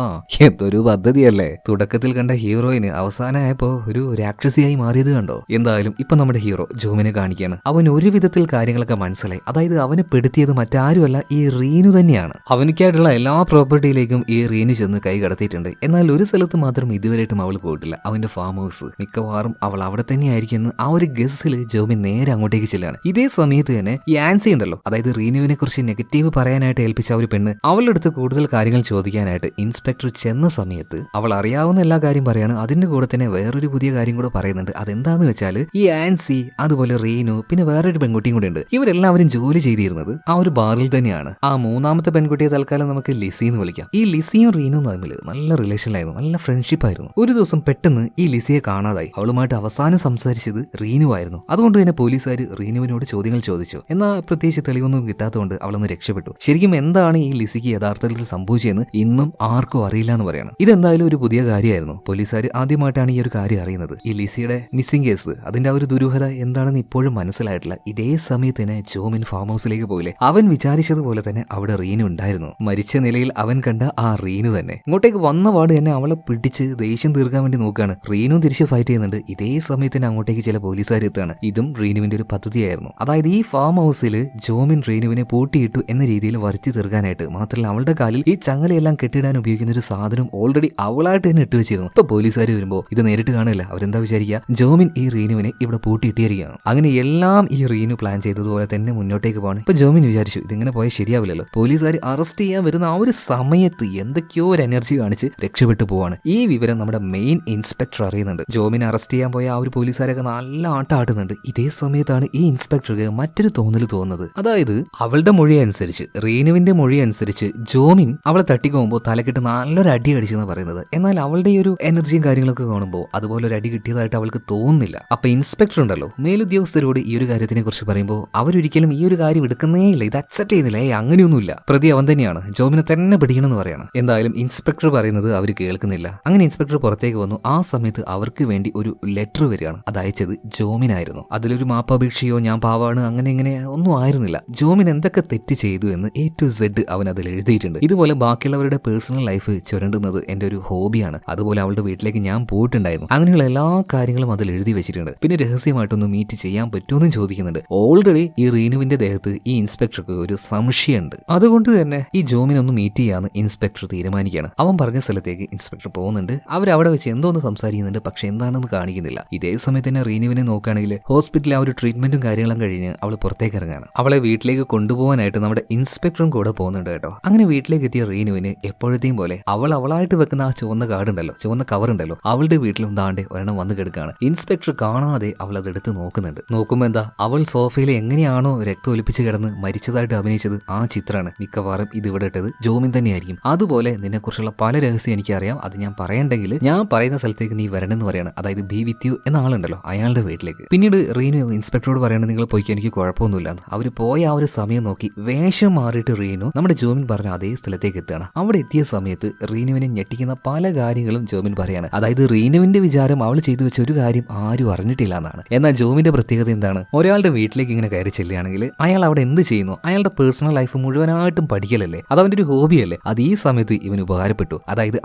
എന്തൊരു പദ്ധതിയല്ലേ. തുടക്കത്തിൽ കണ്ട ഹീറോയിന് അവസാനമായപ്പോ ഒരു രാക്ഷസിയായി മാറിയത് കണ്ടോ. എന്തായാലും ഇപ്പൊ നമ്മുടെ ഹീറോ ജോമിനെ കാണിക്കുകയാണ്. അവൻ ഒരു വിധത്തിൽ കാര്യങ്ങളൊക്കെ മനസ്സിലായി. അതായത് അവനെ പെടുത്തിയത് മറ്റാരുമല്ല, ഈ റീനു തന്നെയാണ്. അവനിക്കായിട്ടുള്ള എല്ലാ പ്രോപ്പർട്ടിയിലേക്കും ഈ റീനു ചെന്ന് കൈ കടത്തിയിട്ടുണ്ട്. എന്നാൽ ഒരു സ്ഥലത്ത് മാത്രം ഇതുവരെയായിട്ടും അവൾ പോയിട്ടില്ല, അവന്റെ ഫാം ഹൗസ്. മിക്കവാറും അവൾ അവിടെ തന്നെയായിരിക്കും ആ ഒരു ഗസ്സിൽ ജോമിൻ നേരെ അങ്ങോട്ടേക്ക് ചെല്ലാണ്. ഇതേ സമയത്ത് തന്നെ ഈ ആൻസി ഉണ്ടല്ലോ, അതായത് റീനുവിനെ കുറിച്ച് നെഗറ്റീവ് പറയാനായിട്ട് ഏൽപ്പിച്ച ഒരു പെണ്ണ്, അവളുടെ അടുത്ത് കൂടുതൽ കാര്യങ്ങൾ ചോദിക്കാനായിട്ട് ഇൻസ്പെക്ടർ ചെന്ന സമയത്ത് അവൾ അറിയാവുന്ന എല്ലാ കാര്യം പറയാണ്. അതിന്റെ കൂടെ തന്നെ വേറൊരു പുതിയ കാര്യം കൂടെ പറയുന്നുണ്ട്. അതെന്താന്ന് വെച്ചാൽ ഈ ആൻസി അതുപോലെ റീനു പിന്നെ വേറൊരു പെൺകുട്ടിയും കൂടെ ഉണ്ട്. ഇവരെല്ലാവരും ജോലി ചെയ്തിരുന്നത് ആ ഒരു ബാറിൽ തന്നെയാണ്. ആ മൂന്നാമത്തെ പെൺകുട്ടിയെ തൽക്കാലം നമുക്ക് ലിസി എന്ന് വിളിക്കാം. ഈ ലിസിയും റീനും തമ്മിൽ നല്ല റിലേഷനിലായിരുന്നു, നല്ല ഫ്രണ്ട്ഷിപ്പ് ആയിരുന്നു. ഒരു ദിവസം പെട്ടെന്ന് ഈ ലിസിയെ കാണാതായി. അവളുമായിട്ട് അവസാനം സംസാരിച്ചത് റീനു ആയിരുന്നു. അതുകൊണ്ട് തന്നെ പോലീസുകാർ റീനുവിനോട് ചോദ്യങ്ങൾ ചോദിച്ചു. എന്നാൽ പ്രത്യേകിച്ച് തെളിവൊന്നും കിട്ടാത്തതുകൊണ്ട് അവളൊന്ന് രക്ഷപ്പെട്ടു. ശരിക്കും എന്താണ് ഈ ലിസിക്ക് യഥാർത്ഥത്തിൽ സംഭവിച്ചതെന്ന് ഇന്നും ആർക്കും അറിയില്ല എന്ന് പറയണം. ഇതെന്തായാലും ഒരു പുതിയ കാര്യമായിരുന്നു. പോലീസുകാർ ആദ്യമായിട്ടാണ് ഈ ഒരു കാര്യം അറിയുന്നത്. ഈ ലിസിയുടെ മിസ്സിംഗ് കേസ് അതിന്റെ ആ ഒരു ദുരൂഹത എന്താണെന്ന് ഇപ്പോഴും മനസ്സിലായിട്ടില്ല. ഇതേ സമയത്ത് തന്നെ ജോമിൻ ഫാം ഹൗസിലേക്ക് പോയില്ലേ, അവൻ വിചാരിച്ചതുപോലെ തന്നെ അവിടെ റീനു ഉണ്ടായിരുന്നു. മരിച്ച നിലയിൽ അവൻ കണ്ട ആ റീനു തന്നെ ഇങ്ങോട്ടേക്ക് വന്ന പാട് തന്നെ അവളെ പിടിച്ച് ദേഷ്യം തീർക്കാൻ വേണ്ടി നോക്കുകയാണ്. റീനു തിരിച്ച് ഫൈറ്റ് ചെയ്യുന്നുണ്ട്. ഇതേ സമയത്ത് തന്നെ അങ്ങോട്ടേക്ക് ചില പോലീസുകാർ എത്തുകയാണ്. ഇതും റീനുവിന്റെ ഒരു പദ്ധതിയായിരുന്നു. അതായത് ഈ ഫാം ഹൗസിൽ ജോമിൻ റീനുവിനെ പൂട്ടിയിട്ടു എന്ന രീതിയിൽ വരുത്തി തീർക്കാനായിട്ട്. മാത്രമല്ല അവളുടെ കാലിൽ ഈ ചങ്ങലയെല്ലാം കെട്ടിടാൻ ഉപയോഗിക്കുന്ന ഒരു സാധനം ഓൾറെഡി അവളായിട്ട് തന്നെ ഇട്ട് വെച്ചിരുന്നു. ഇപ്പൊ പോലീസുകാർ വരുമ്പോൾ ഇത് നേരിട്ട് കാണില്ല. അവരെന്താ വിചാരിക്കുക, ജോമിൻ ഈ റീനുവിനെ ഇവിടെ പൂട്ടിയിട്ടിരിക്കുകയാണ്. അങ്ങനെ എല്ലാം ഈ റീനു പ്ലാൻ ചെയ്തതുപോലെ തന്നെ മുന്നോട്ടേക്ക് പോകണം. ഇപ്പൊ ജോമിൻ വിചാരിച്ചു ഇതിങ്ങനെ പോയാൽ ശരിയാവില്ലല്ലോ. പോലീസുകാർ അറസ്റ്റ് ചെയ്യാൻ വരുന്ന ആ ഒരു സമയത്ത് എന്തൊക്കെയോ ഒരു എനർജി കാണിച്ച് രക്ഷപ്പെട്ടു പോവാണ്. ഈ വിവരം നമ്മുടെ മെയിൻ ഇൻസ്പെക്ടർ അറിയുന്നുണ്ട്. ജോമിനെ അറസ്റ്റ് ചെയ്യാൻ പോയ ആ ഒരു പോലീസുകാരൊക്കെ നല്ല ആട്ടാടുന്നുണ്ട്. ഇതേ സമയത്താണ് ഈ ഇൻസ്പെക്ടർക്ക് മറ്റൊരു തോന്നൽ തോന്നുന്നത്. അതായത് അവളുടെ മൊഴി അനുസരിച്ച്, റീനുവിന്റെ മൊഴി അനുസരിച്ച് ജോമിൻ അവളെ തട്ടിക്കുമ്പോൾ തലക്കിട്ട് നല്ലൊരു അടി അടിച്ചെന്ന് പറയുന്നത്. എന്നാൽ അവളുടെ ഈ ഒരു എനർജിയും കാര്യങ്ങളൊക്കെ കാണുമ്പോൾ അതുപോലെ ഒരു അടി കിട്ടിയതായിട്ട് അവൾക്ക് തോന്നുന്നില്ല. അപ്പൊ ഇൻസ്പെക്ടർ ഉണ്ടല്ലോ, മേലുദ്യോഗസ്ഥരോട് ഈ ഒരു കാര്യത്തിനെ കുറിച്ച് പറയുമ്പോൾ അവരൊരിക്കലും ഈ ഒരു കാര്യം എടുക്കുന്നേ ഇല്ല, ഇത് അക്സെപ്റ്റ് ചെയ്യുന്നില്ല. അങ്ങനെയൊന്നുമില്ല, പ്രതി അവൻ തന്നെയാണ്, ജോമിനെ തന്നെ പിടിക്കണമെന്ന് പറയണം. എന്തായാലും ഇൻസ്പെക്ടർ പറയുന്നത് അവർ കേൾക്കുന്നില്ല. അങ്ങനെ ഇൻസ്പെക്ടർ പുറത്തേക്ക് വന്നു. ആ സമയത്ത് അവർക്ക് വേണ്ടി ഒരു ലെറ്റർ വരികയാണ്. അത് അയച്ചത് ജോമിനായിരുന്നു. അതിലൊരു മാപ്പപേക്ഷയോ ഞാൻ പാവാണ് അങ്ങനെ ഇങ്ങനെ ഒന്നും ആയിരുന്നില്ല. ജോമിൻ എന്തൊക്കെ തെറ്റ് ചെയ്തു എന്ന് A to Z അവൻ അതിൽ എഴുതിയിട്ടുണ്ട്. ഇതുപോലെ ബാക്കിയുള്ളവരുടെ പേഴ്സണൽ ലൈഫ് ചുരണ്ടുന്നത് എന്റെ ഒരു ഹോബിയാണ്. അതുപോലെ അവളുടെ വീട്ടിലേക്ക് ഞാൻ പോയിട്ടുണ്ടായിരുന്നു. അങ്ങനെയുള്ള എല്ലാ കാര്യങ്ങളും അതിൽ എഴുതി വെച്ചിട്ടുണ്ട്. പിന്നെ രഹസ്യമായിട്ടൊന്ന് മീറ്റ് ചെയ്യാൻ പറ്റുമെന്നും ചോദിക്കുന്നുണ്ട്. ഓൾറെഡി ഈ റീനുവിന്റെ ദേഹത്ത് ഈ ഇൻസ്പെക്ടർക്ക് ഒരു സംശയമുണ്ട്. അതുകൊണ്ട് തന്നെ ഈ ജോമിനൊന്ന് മീറ്റ് ചെയ്യാന്ന് ഇൻസ്പെക്ടർ തീരുമാനിക്കുകയാണ്. അവൻ പറഞ്ഞ സ്ഥലത്തേക്ക് ഇൻസ്പെക്ടർ പോകുന്നുണ്ട്. അവരവിടെ വെച്ച് എന്തോന്ന് സംസാരിക്കുന്നുണ്ട്, പക്ഷെ എന്താണെന്ന് കാണിക്കുന്നില്ല. ഇതേ സമയത്ത് തന്നെ റീനുവിനെ നോക്കുകയാണെങ്കിൽ ഹോസ്പിറ്റലിൽ ആ ഒരു ട്രീറ്റ്മെന്റും കാര്യങ്ങളും കഴിഞ്ഞ് അവൾ പുറത്തേക്ക് ഇറങ്ങാണ്. അവളെ വീട്ടിലേക്ക് കൊണ്ടുപോകാനായിട്ട് നമ്മുടെ ഇൻസ്പെക്ടറും കൂടെ പോകുന്നുണ്ട് കേട്ടോ. അങ്ങനെ വീട്ടിലേക്ക് എത്തിയ റീനുവിന് എപ്പോഴത്തെയും പോലെ അവളായിട്ട് വെക്കുന്ന ആ ചുവന്ന കാർഡുണ്ടല്ലോ, ചുവന്ന കവർ ഉണ്ടല്ലോ, അവളുടെ വീട്ടിലും ദാണ്ടെ ഒരെണ്ണം വന്ന് കിടക്കുകയാണ്. ഇൻസ്പെക്ടർ കാണാതെ അവൾ അതെടുത്ത് നോക്കുന്നുണ്ട്. നോക്കുമ്പോൾ എന്താ, അവൾ സോഫയിൽ എങ്ങനെയാണോ രക്തം ഒലിപ്പിച്ച് കിടന്ന് മരിച്ചതായിട്ട് അഭിനയിച്ചത് ആ ചിത്രമാണ്. മിക്കവാറും ഇത് ഇവിടെ ഇട്ടത് ജോമിൻ തന്നെയായിരിക്കും. അതുപോലെ നിന്നെക്കുറിച്ചുള്ള പല രഹസ്യം എനിക്കറിയാം, അത് ഞാൻ പറയണ്ടെങ്കിൽ ഞാൻ പറയുന്ന സ്ഥലത്തേക്ക് നീ വരണമെന്ന് പറയാണ്. അതായത് ബി വിത്ത് യു എന്ന ആളുണ്ടല്ലോ, അയാളുടെ വീട്ടിൽ. വീട്ടിലേക്ക്. പിന്നീട് റീനു ഇൻസ്പെക്ടറോട് പറയണത് നിങ്ങൾ പോയിക്കോ, എനിക്ക് കുഴപ്പമൊന്നുമില്ലാന്ന്. അവർ പോയ ആ ഒരു സമയം നോക്കി വേഷം മാറിയിട്ട് റീനു നമ്മുടെ ജോമിൻ പറഞ്ഞ അതേ സ്ഥലത്തേക്ക് എത്തുകയാണ്. അവിടെ എത്തിയ സമയത്ത് റീനുവിനെ ഞെട്ടിക്കുന്ന പല കാര്യങ്ങളും ജോമിൻ പറയാണ്. അതായത് റീനുവിന്റെ വിചാരം അവൾ ചെയ്തു വെച്ച ഒരു കാര്യം ആരും അറിഞ്ഞിട്ടില്ല എന്നാണ്. എന്നാൽ ജോമിന്റെ പ്രത്യേകത എന്താണ്? ഒരാളുടെ വീട്ടിലേക്ക് ഇങ്ങനെ കയറി ചെല്ലുകയാണെങ്കിൽ അയാൾ അവിടെ എന്ത് ചെയ്യുന്നു, അയാളുടെ പേഴ്സണൽ ലൈഫ് മുഴുവനായിട്ടും പഠിക്കലല്ലേ, അത് അവന്റെ ഒരു ഹോബിയല്ലേ. അത് ഈ സമയത്ത് ഇവന് ഉപകാരപ്പെട്ടു. അതായത്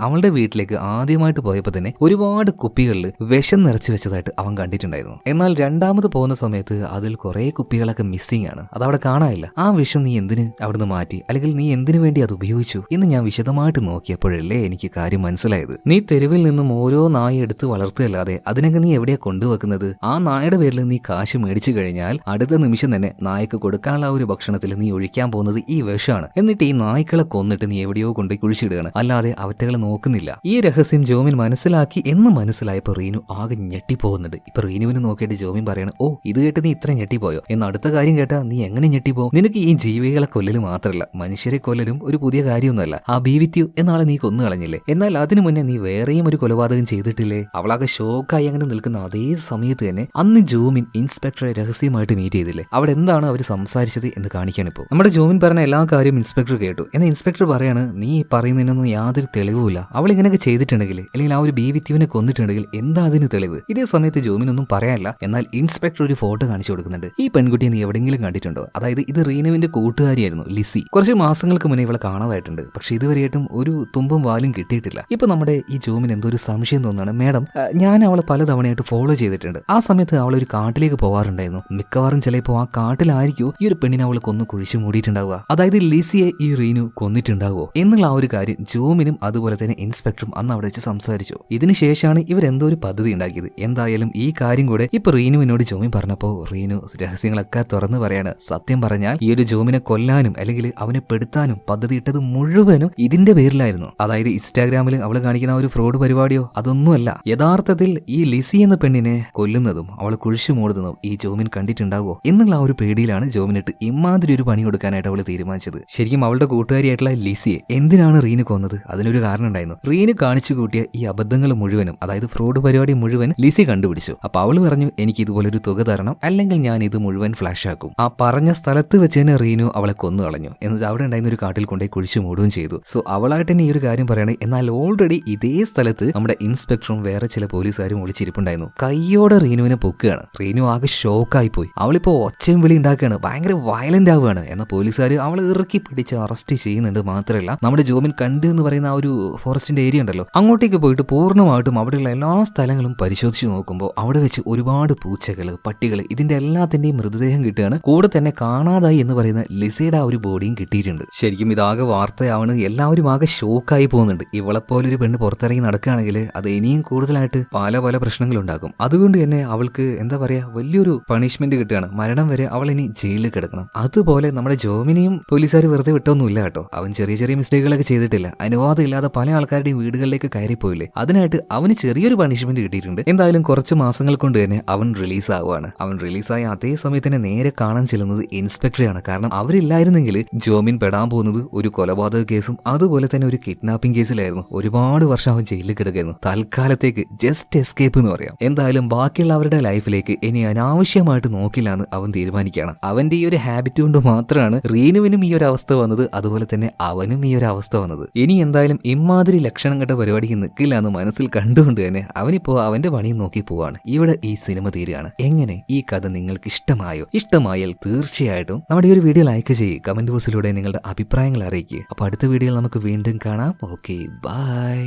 അവളുടെ വീട്ടിലേക്ക് ആദ്യമായിട്ട് പോയപ്പോൾ തന്നെ ഒരുപാട് കുപ്പികളിൽ വിഷം നിറച്ചു വെച്ചതായിട്ട് അവൻ കണ്ടിട്ടുണ്ടായിരുന്നു. എന്നാൽ രണ്ടാമത് പോകുന്ന സമയത്ത് അതിൽ കുറെ കുപ്പികളൊക്കെ മിസ്സിംഗ് ആണ്, അതവിടെ കാണാനില്ല. ആ വിഷം നീ എന്തിന് അവിടുന്ന് മാറ്റി, അല്ലെങ്കിൽ നീ എന്തിനു വേണ്ടി അത് ഉപയോഗിച്ചു എന്ന് ഞാൻ വിശദമായിട്ട് നോക്കിയപ്പോഴല്ലേ എനിക്ക് കാര്യം മനസ്സിലായത്. നീ തെരുവിൽ നിന്നും ഓരോ നായ എടുത്ത് വളർത്തുകയല്ലാതെ അതിനൊക്കെ നീ എവിടെയാ കൊണ്ടുവെക്കുന്നത്? ആ നായയുടെ പേരിൽ നീ കാശ് മേടിച്ചു കഴിഞ്ഞാൽ അടുത്ത നിമിഷം തന്നെ നായക്ക് കൊടുക്കാനുള്ള ഒരു ഭക്ഷണത്തിൽ നീ ഒഴിക്കാൻ പോകുന്നത് ഈ വിഷമാണ്. എന്നിട്ട് ഈ നായ്ക്കളെ കൊന്നിട്ട് നീ എവിടെയോ കൊണ്ട് കുഴിച്ചിടുകയാണ്, അല്ലാതെ അവറ്റകളെ നോക്കുന്നില്ല. ഈ രഹസ്യം ജോമിൻ മനസ്സിലാക്കി എന്ന് മനസ്സിലായപ്പോ റീനു ആകെ ഞെട്ടിപ്പോകുന്നുണ്ട്. ഇപ്പൊ റീനുവിന് നോക്കിയിട്ട് ജോമിൻ പറയണം, ഓ ഇത് കേട്ട് നീ ഇത്ര ഞെട്ടിപ്പോയോ എന്ന്. അടുത്ത കാര്യം കേട്ടാ നീ എങ്ങനെ ഞെട്ടിപ്പോകും? നിനക്ക് ഈ ജീവികളെ കൊല്ലലും മാത്രമല്ല മനുഷ്യരെ കൊല്ലലും ഒരു പുതിയ കാര്യമൊന്നുമല്ല. ആ ബീവിത്യു എന്നാളെ നീ കൊന്നു കളഞ്ഞില്ലേ, എന്നാൽ അതിനു മുന്നേ നീ വേറെയും ഒരു കൊലപാതകം ചെയ്തിട്ടില്ലേ? അവളാകെ ഷോക്കായി അങ്ങനെ നിൽക്കുന്ന അതേ സമയത്ത് തന്നെ അന്ന് ജോമിൻ ഇൻസ്പെക്ടറെ രഹസ്യമായിട്ട് മീറ്റ് ചെയ്തില്ലേ, അവിടെ എന്താണ് അവർ സംസാരിച്ചത് എന്ന് കാണിക്കാനിപ്പോ. നമ്മുടെ ജോമിൻ പറഞ്ഞ എല്ലാ കാര്യവും ഇൻസ്പെക്ടർ കേട്ടു. എന്നാൽ ഇൻസ്പെക്ടർ പറയാണ്, നീ പറയുന്നതിനൊന്നും യാതൊരു തെളിവുമില്ല. അവൾ ഇങ്ങനെയൊക്കെ ചെയ്തിട്ടുണ്ടെങ്കിൽ അല്ലെങ്കിൽ ആ ഒരു ബീവിത്യുവിനെ കൊന്നിട്ടുണ്ടെങ്കിൽ എന്താ അതിന് തെളിവ്? ഇതേ സമയത്ത് ജോമിനൊന്നും പറയാനില്ല. എന്നാൽ ഇൻസ്പെക്ടർ ഒരു ഫോട്ടോ കാണിച്ചു കൊടുക്കുന്നുണ്ട്. ഈ പെൺകുട്ടിയെ നീ എവിടെയെങ്കിലും കണ്ടിട്ടുണ്ടോ? അതായത് ഇത് റീനുവിന്റെ കൂട്ടുകാരിയായിരുന്നു ലിസി. കുറച്ച് മാസങ്ങൾക്ക് മുന്നേ ഇവളെ കാണാതായിട്ടുണ്ട്. പക്ഷെ ഇതുവരെയായിട്ടും ഒരു തുമ്പും വാലും കിട്ടിയിട്ടില്ല. ഇപ്പൊ നമ്മുടെ ഈ ജോമിന് എന്തോ ഒരു സംശയം തോന്നാണ്. മാഡം, ഞാൻ അവളെ പലതവണയായിട്ട് ഫോളോ ചെയ്തിട്ടുണ്ട്. ആ സമയത്ത് അവൾ ഒരു കാട്ടിലേക്ക് പോവാറുണ്ടായിരുന്നു. മിക്കവാറും ചിലപ്പോൾ ആ കാട്ടിലായിരിക്കും ഈ ഒരു പെണ്ണിനെ അവൾ കൊന്നു കുഴിച്ചു മൂടിയിട്ടുണ്ടാവുക. അതായത് ലിസിയെ ഈ റീനു കൊന്നിട്ടുണ്ടാവുമോ എന്നുള്ള ആ ഒരു കാര്യം ജോമിനും അതുപോലെ തന്നെ ഇൻസ്പെക്ടറും അന്ന് അവിടെ വെച്ച് സംസാരിച്ചു. ഇതിനുശേഷമാണ് ഇവരെന്തോ ഒരു പദ്ധതി ഉണ്ടാക്കിയത്. എന്തായാലും ഈ കാര്യം കൂടെ ഇപ്പൊ റീനുവിനോട് ജോമിൻ പറഞ്ഞപ്പോ റീനു രഹസ്യങ്ങളൊക്കെ തുറന്നു പറയാണ്. സത്യം പറഞ്ഞാൽ ഈ ഒരു ജോമിനെ കൊല്ലാനും അല്ലെങ്കിൽ അവനെ പെടുത്താനും പദ്ധതി ഇട്ടത് മുഴുവനും ഇതിന്റെ പേരിലായിരുന്നു. അതായത് ഇൻസ്റ്റാഗ്രാമിൽ അവള് കാണിക്കുന്ന ഒരു ഫ്രോഡ് പരിപാടിയോ അതൊന്നുമല്ല. യഥാർത്ഥത്തിൽ ഈ ലിസി എന്ന പെണ്ണിനെ കൊല്ലുന്നതും അവളെ കുഴിച്ചു മൂടുന്നതും ഈ ജോമിൻ കണ്ടിട്ടുണ്ടാകുമോ എന്നുള്ള ആ ഒരു പേടിയിലാണ് ജോമിനിട്ട് ഇമാതിരി ഒരു പണി കൊടുക്കാനായിട്ട് അവള് തീരുമാനിച്ചത്. ശരിക്കും അവളുടെ കൂട്ടുകാരിയായിട്ടുള്ള ലിസിയെ എന്തിനാണ് റീനു കൊന്നത്? അതിനൊരു കാരണം ഉണ്ടായിരുന്നു. റീനു കാണിച്ചു കൂട്ടിയ ഈ അബദ്ധങ്ങൾ മുഴുവനും, അതായത് ഫ്രോഡ് പരിപാടി മുഴുവൻ ലിസി കണ്ടുപിടിച്ചു. അപ്പൊ അവള് പറഞ്ഞു, എനിക്ക് ഇതുപോലൊരു തുക തരണം, അല്ലെങ്കിൽ ഞാൻ ഇത് മുഴുവൻ ഫ്ലാഷ് ആക്കും. ആ പറഞ്ഞ സ്ഥലത്ത് വെച്ച് തന്നെ റീനു അവളെ കൊന്നു കളഞ്ഞു. എന്നിട്ട് അവിടെ ഉണ്ടായിരുന്ന ഒരു കാട്ടിൽ കൊണ്ടേ കുഴിച്ചു മൂടുകയും ചെയ്തു. സോ അവളായിട്ട് തന്നെ ഈ ഒരു കാര്യം പറയണേ. എന്നാൽ ഓൾറെഡി ഇതേ സ്ഥലത്ത് നമ്മുടെ ഇൻസ്പെക്ടറും വേറെ ചില പോലീസുകാരും ഒളിച്ചിരിപ്പുണ്ടായിരുന്നു. കയ്യോടെ റീനുവിനെ പൊക്കുകയാണ്. റീനു ആകെ ഷോക്കായി പോയി. അവളിപ്പോ ഒച്ചയും വിളി ഉണ്ടാക്കുകയാണ്, ഭയങ്കര വയലന്റ് ആവുകയാണ്. എന്നാൽ പോലീസുകാർ അവളെ ഇറക്കി പിടിച്ച് അറസ്റ്റ് ചെയ്യുന്നുണ്ട്. മാത്രമല്ല നമ്മുടെ ജോമിൻ കണ്ട് എന്ന് പറയുന്ന ആ ഒരു ഫോറസ്റ്റിന്റെ ഏരിയ ഉണ്ടല്ലോ, അങ്ങോട്ടേക്ക് പോയിട്ട് പൂർണ്ണമായിട്ടും അവിടെയുള്ള എല്ലാ സ്ഥലങ്ങളും പരിശോധിച്ച് നോക്കുമ്പോൾ അവിടെ വെച്ച് ഒരുപാട് പൂച്ചകൾ, പട്ടികൾ, ഇതിന്റെ എല്ലാത്തിന്റെയും മൃതദേഹം കിട്ടുകയാണ്. കൂടെ തന്നെ കാണാതായി എന്ന് പറയുന്ന ലിസയുടെ ആ ഒരു ബോഡിയും കിട്ടിയിട്ടുണ്ട്. ശരിക്കും ഇതാകെ വാർത്തയാണ്. എല്ലാവരും ആകെ ഷോക്കായി പോകുന്നുണ്ട്. ഇവളെപ്പോലൊരു പെണ്ണ് പുറത്തിറങ്ങി നടക്കുകയാണെങ്കിൽ അത് ഇനിയും കൂടുതലായിട്ട് പല പല പ്രശ്നങ്ങളുണ്ടാകും. അതുകൊണ്ട് തന്നെ അവൾക്ക് എന്താ പറയാ, വലിയൊരു പണിഷ്മെന്റ് കിട്ടുകയാണ്. മരണം വരെ അവൾ ഇനി ജയിലിൽ കിടക്കണം. അതുപോലെ നമ്മുടെ ജോമിനെയും പോലീസുകാർ വെറുതെ വിട്ടൊന്നുമില്ല കേട്ടോ. അവൻ ചെറിയ ചെറിയ മിസ്റ്റേക്കുകളൊക്കെ ചെയ്തിട്ടില്ല. അനുവാദം ഇല്ലാതെ പല ആൾക്കാരുടെയും വീടുകളിലേക്ക് കയറിപ്പോയില്ലേ, അതിനായിട്ട് അവന് ചെറിയൊരു പണിഷ്മെന്റ് കിട്ടിയിട്ടുണ്ട്. എന്തായാലും കുറച്ച് മാസങ്ങൾ കൊണ്ട് തന്നെ അവൻ റിലീസ് ആവുകയാണ്. അവൻ റിലീസായ അതേ സമയത്ത് തന്നെ നേരെ കാണാൻ ചെല്ലുന്നത് ഇൻസ്പെക്ടറെയാണ്. കാരണം അവരില്ലായിരുന്നെങ്കിൽ ജോമിൻ പെടാൻ പോകുന്നത് ഒരു കൊലപാതക കേസും അതുപോലെ തന്നെ ഒരു കിഡ്നാപ്പിംഗ് കേസിലായിരുന്നു. ഒരുപാട് വർഷം അവൻ ജയിലിൽ കിടക്കായിരുന്നു. തൽക്കാലത്തേക്ക് ജസ്റ്റ് എസ്കേപ്പ് എന്ന് പറയാം. എന്തായാലും ബാക്കിയുള്ള അവരുടെ ലൈഫിലേക്ക് ഇനി അനാവശ്യമായിട്ട് നോക്കില്ല എന്ന് അവൻ തീരുമാനിക്കുകയാണ്. അവന്റെ ഈ ഒരു ഹാബിറ്റ് കൊണ്ട് മാത്രമാണ് റീനുവിനും ഈ ഒരു അവസ്ഥ വന്നത്, അതുപോലെ തന്നെ അവനും ഈ ഒരു അവസ്ഥ വന്നത്. ഇനി എന്തായാലും ഇമാതിരി ലക്ഷണം കെട്ട പരിപാടിക്ക് നിൽക്കില്ല എന്ന് മനസ്സിൽ കണ്ടുകൊണ്ട് തന്നെ അവനിപ്പോ അവന്റെ പണി നോക്കി പോവാണ്. ഇവിടെ ഈ സിനിമ തീരുകയാണ്. എങ്ങനെ ഈ കഥ നിങ്ങൾക്ക് ഇഷ്ടമായോ? ഇഷ്ടമായാൽ തീർച്ചയായിട്ടും നമ്മുടെ ഈ ഒരു വീഡിയോ ലൈക്ക് ചെയ്യുക, കമന്റ് ബോക്സിലൂടെ നിങ്ങളുടെ അഭിപ്രായങ്ങൾ അറിയിക്കുക. അപ്പൊ അടുത്ത വീഡിയോയിൽ നമുക്ക് വീണ്ടും കാണാം. Okay, by.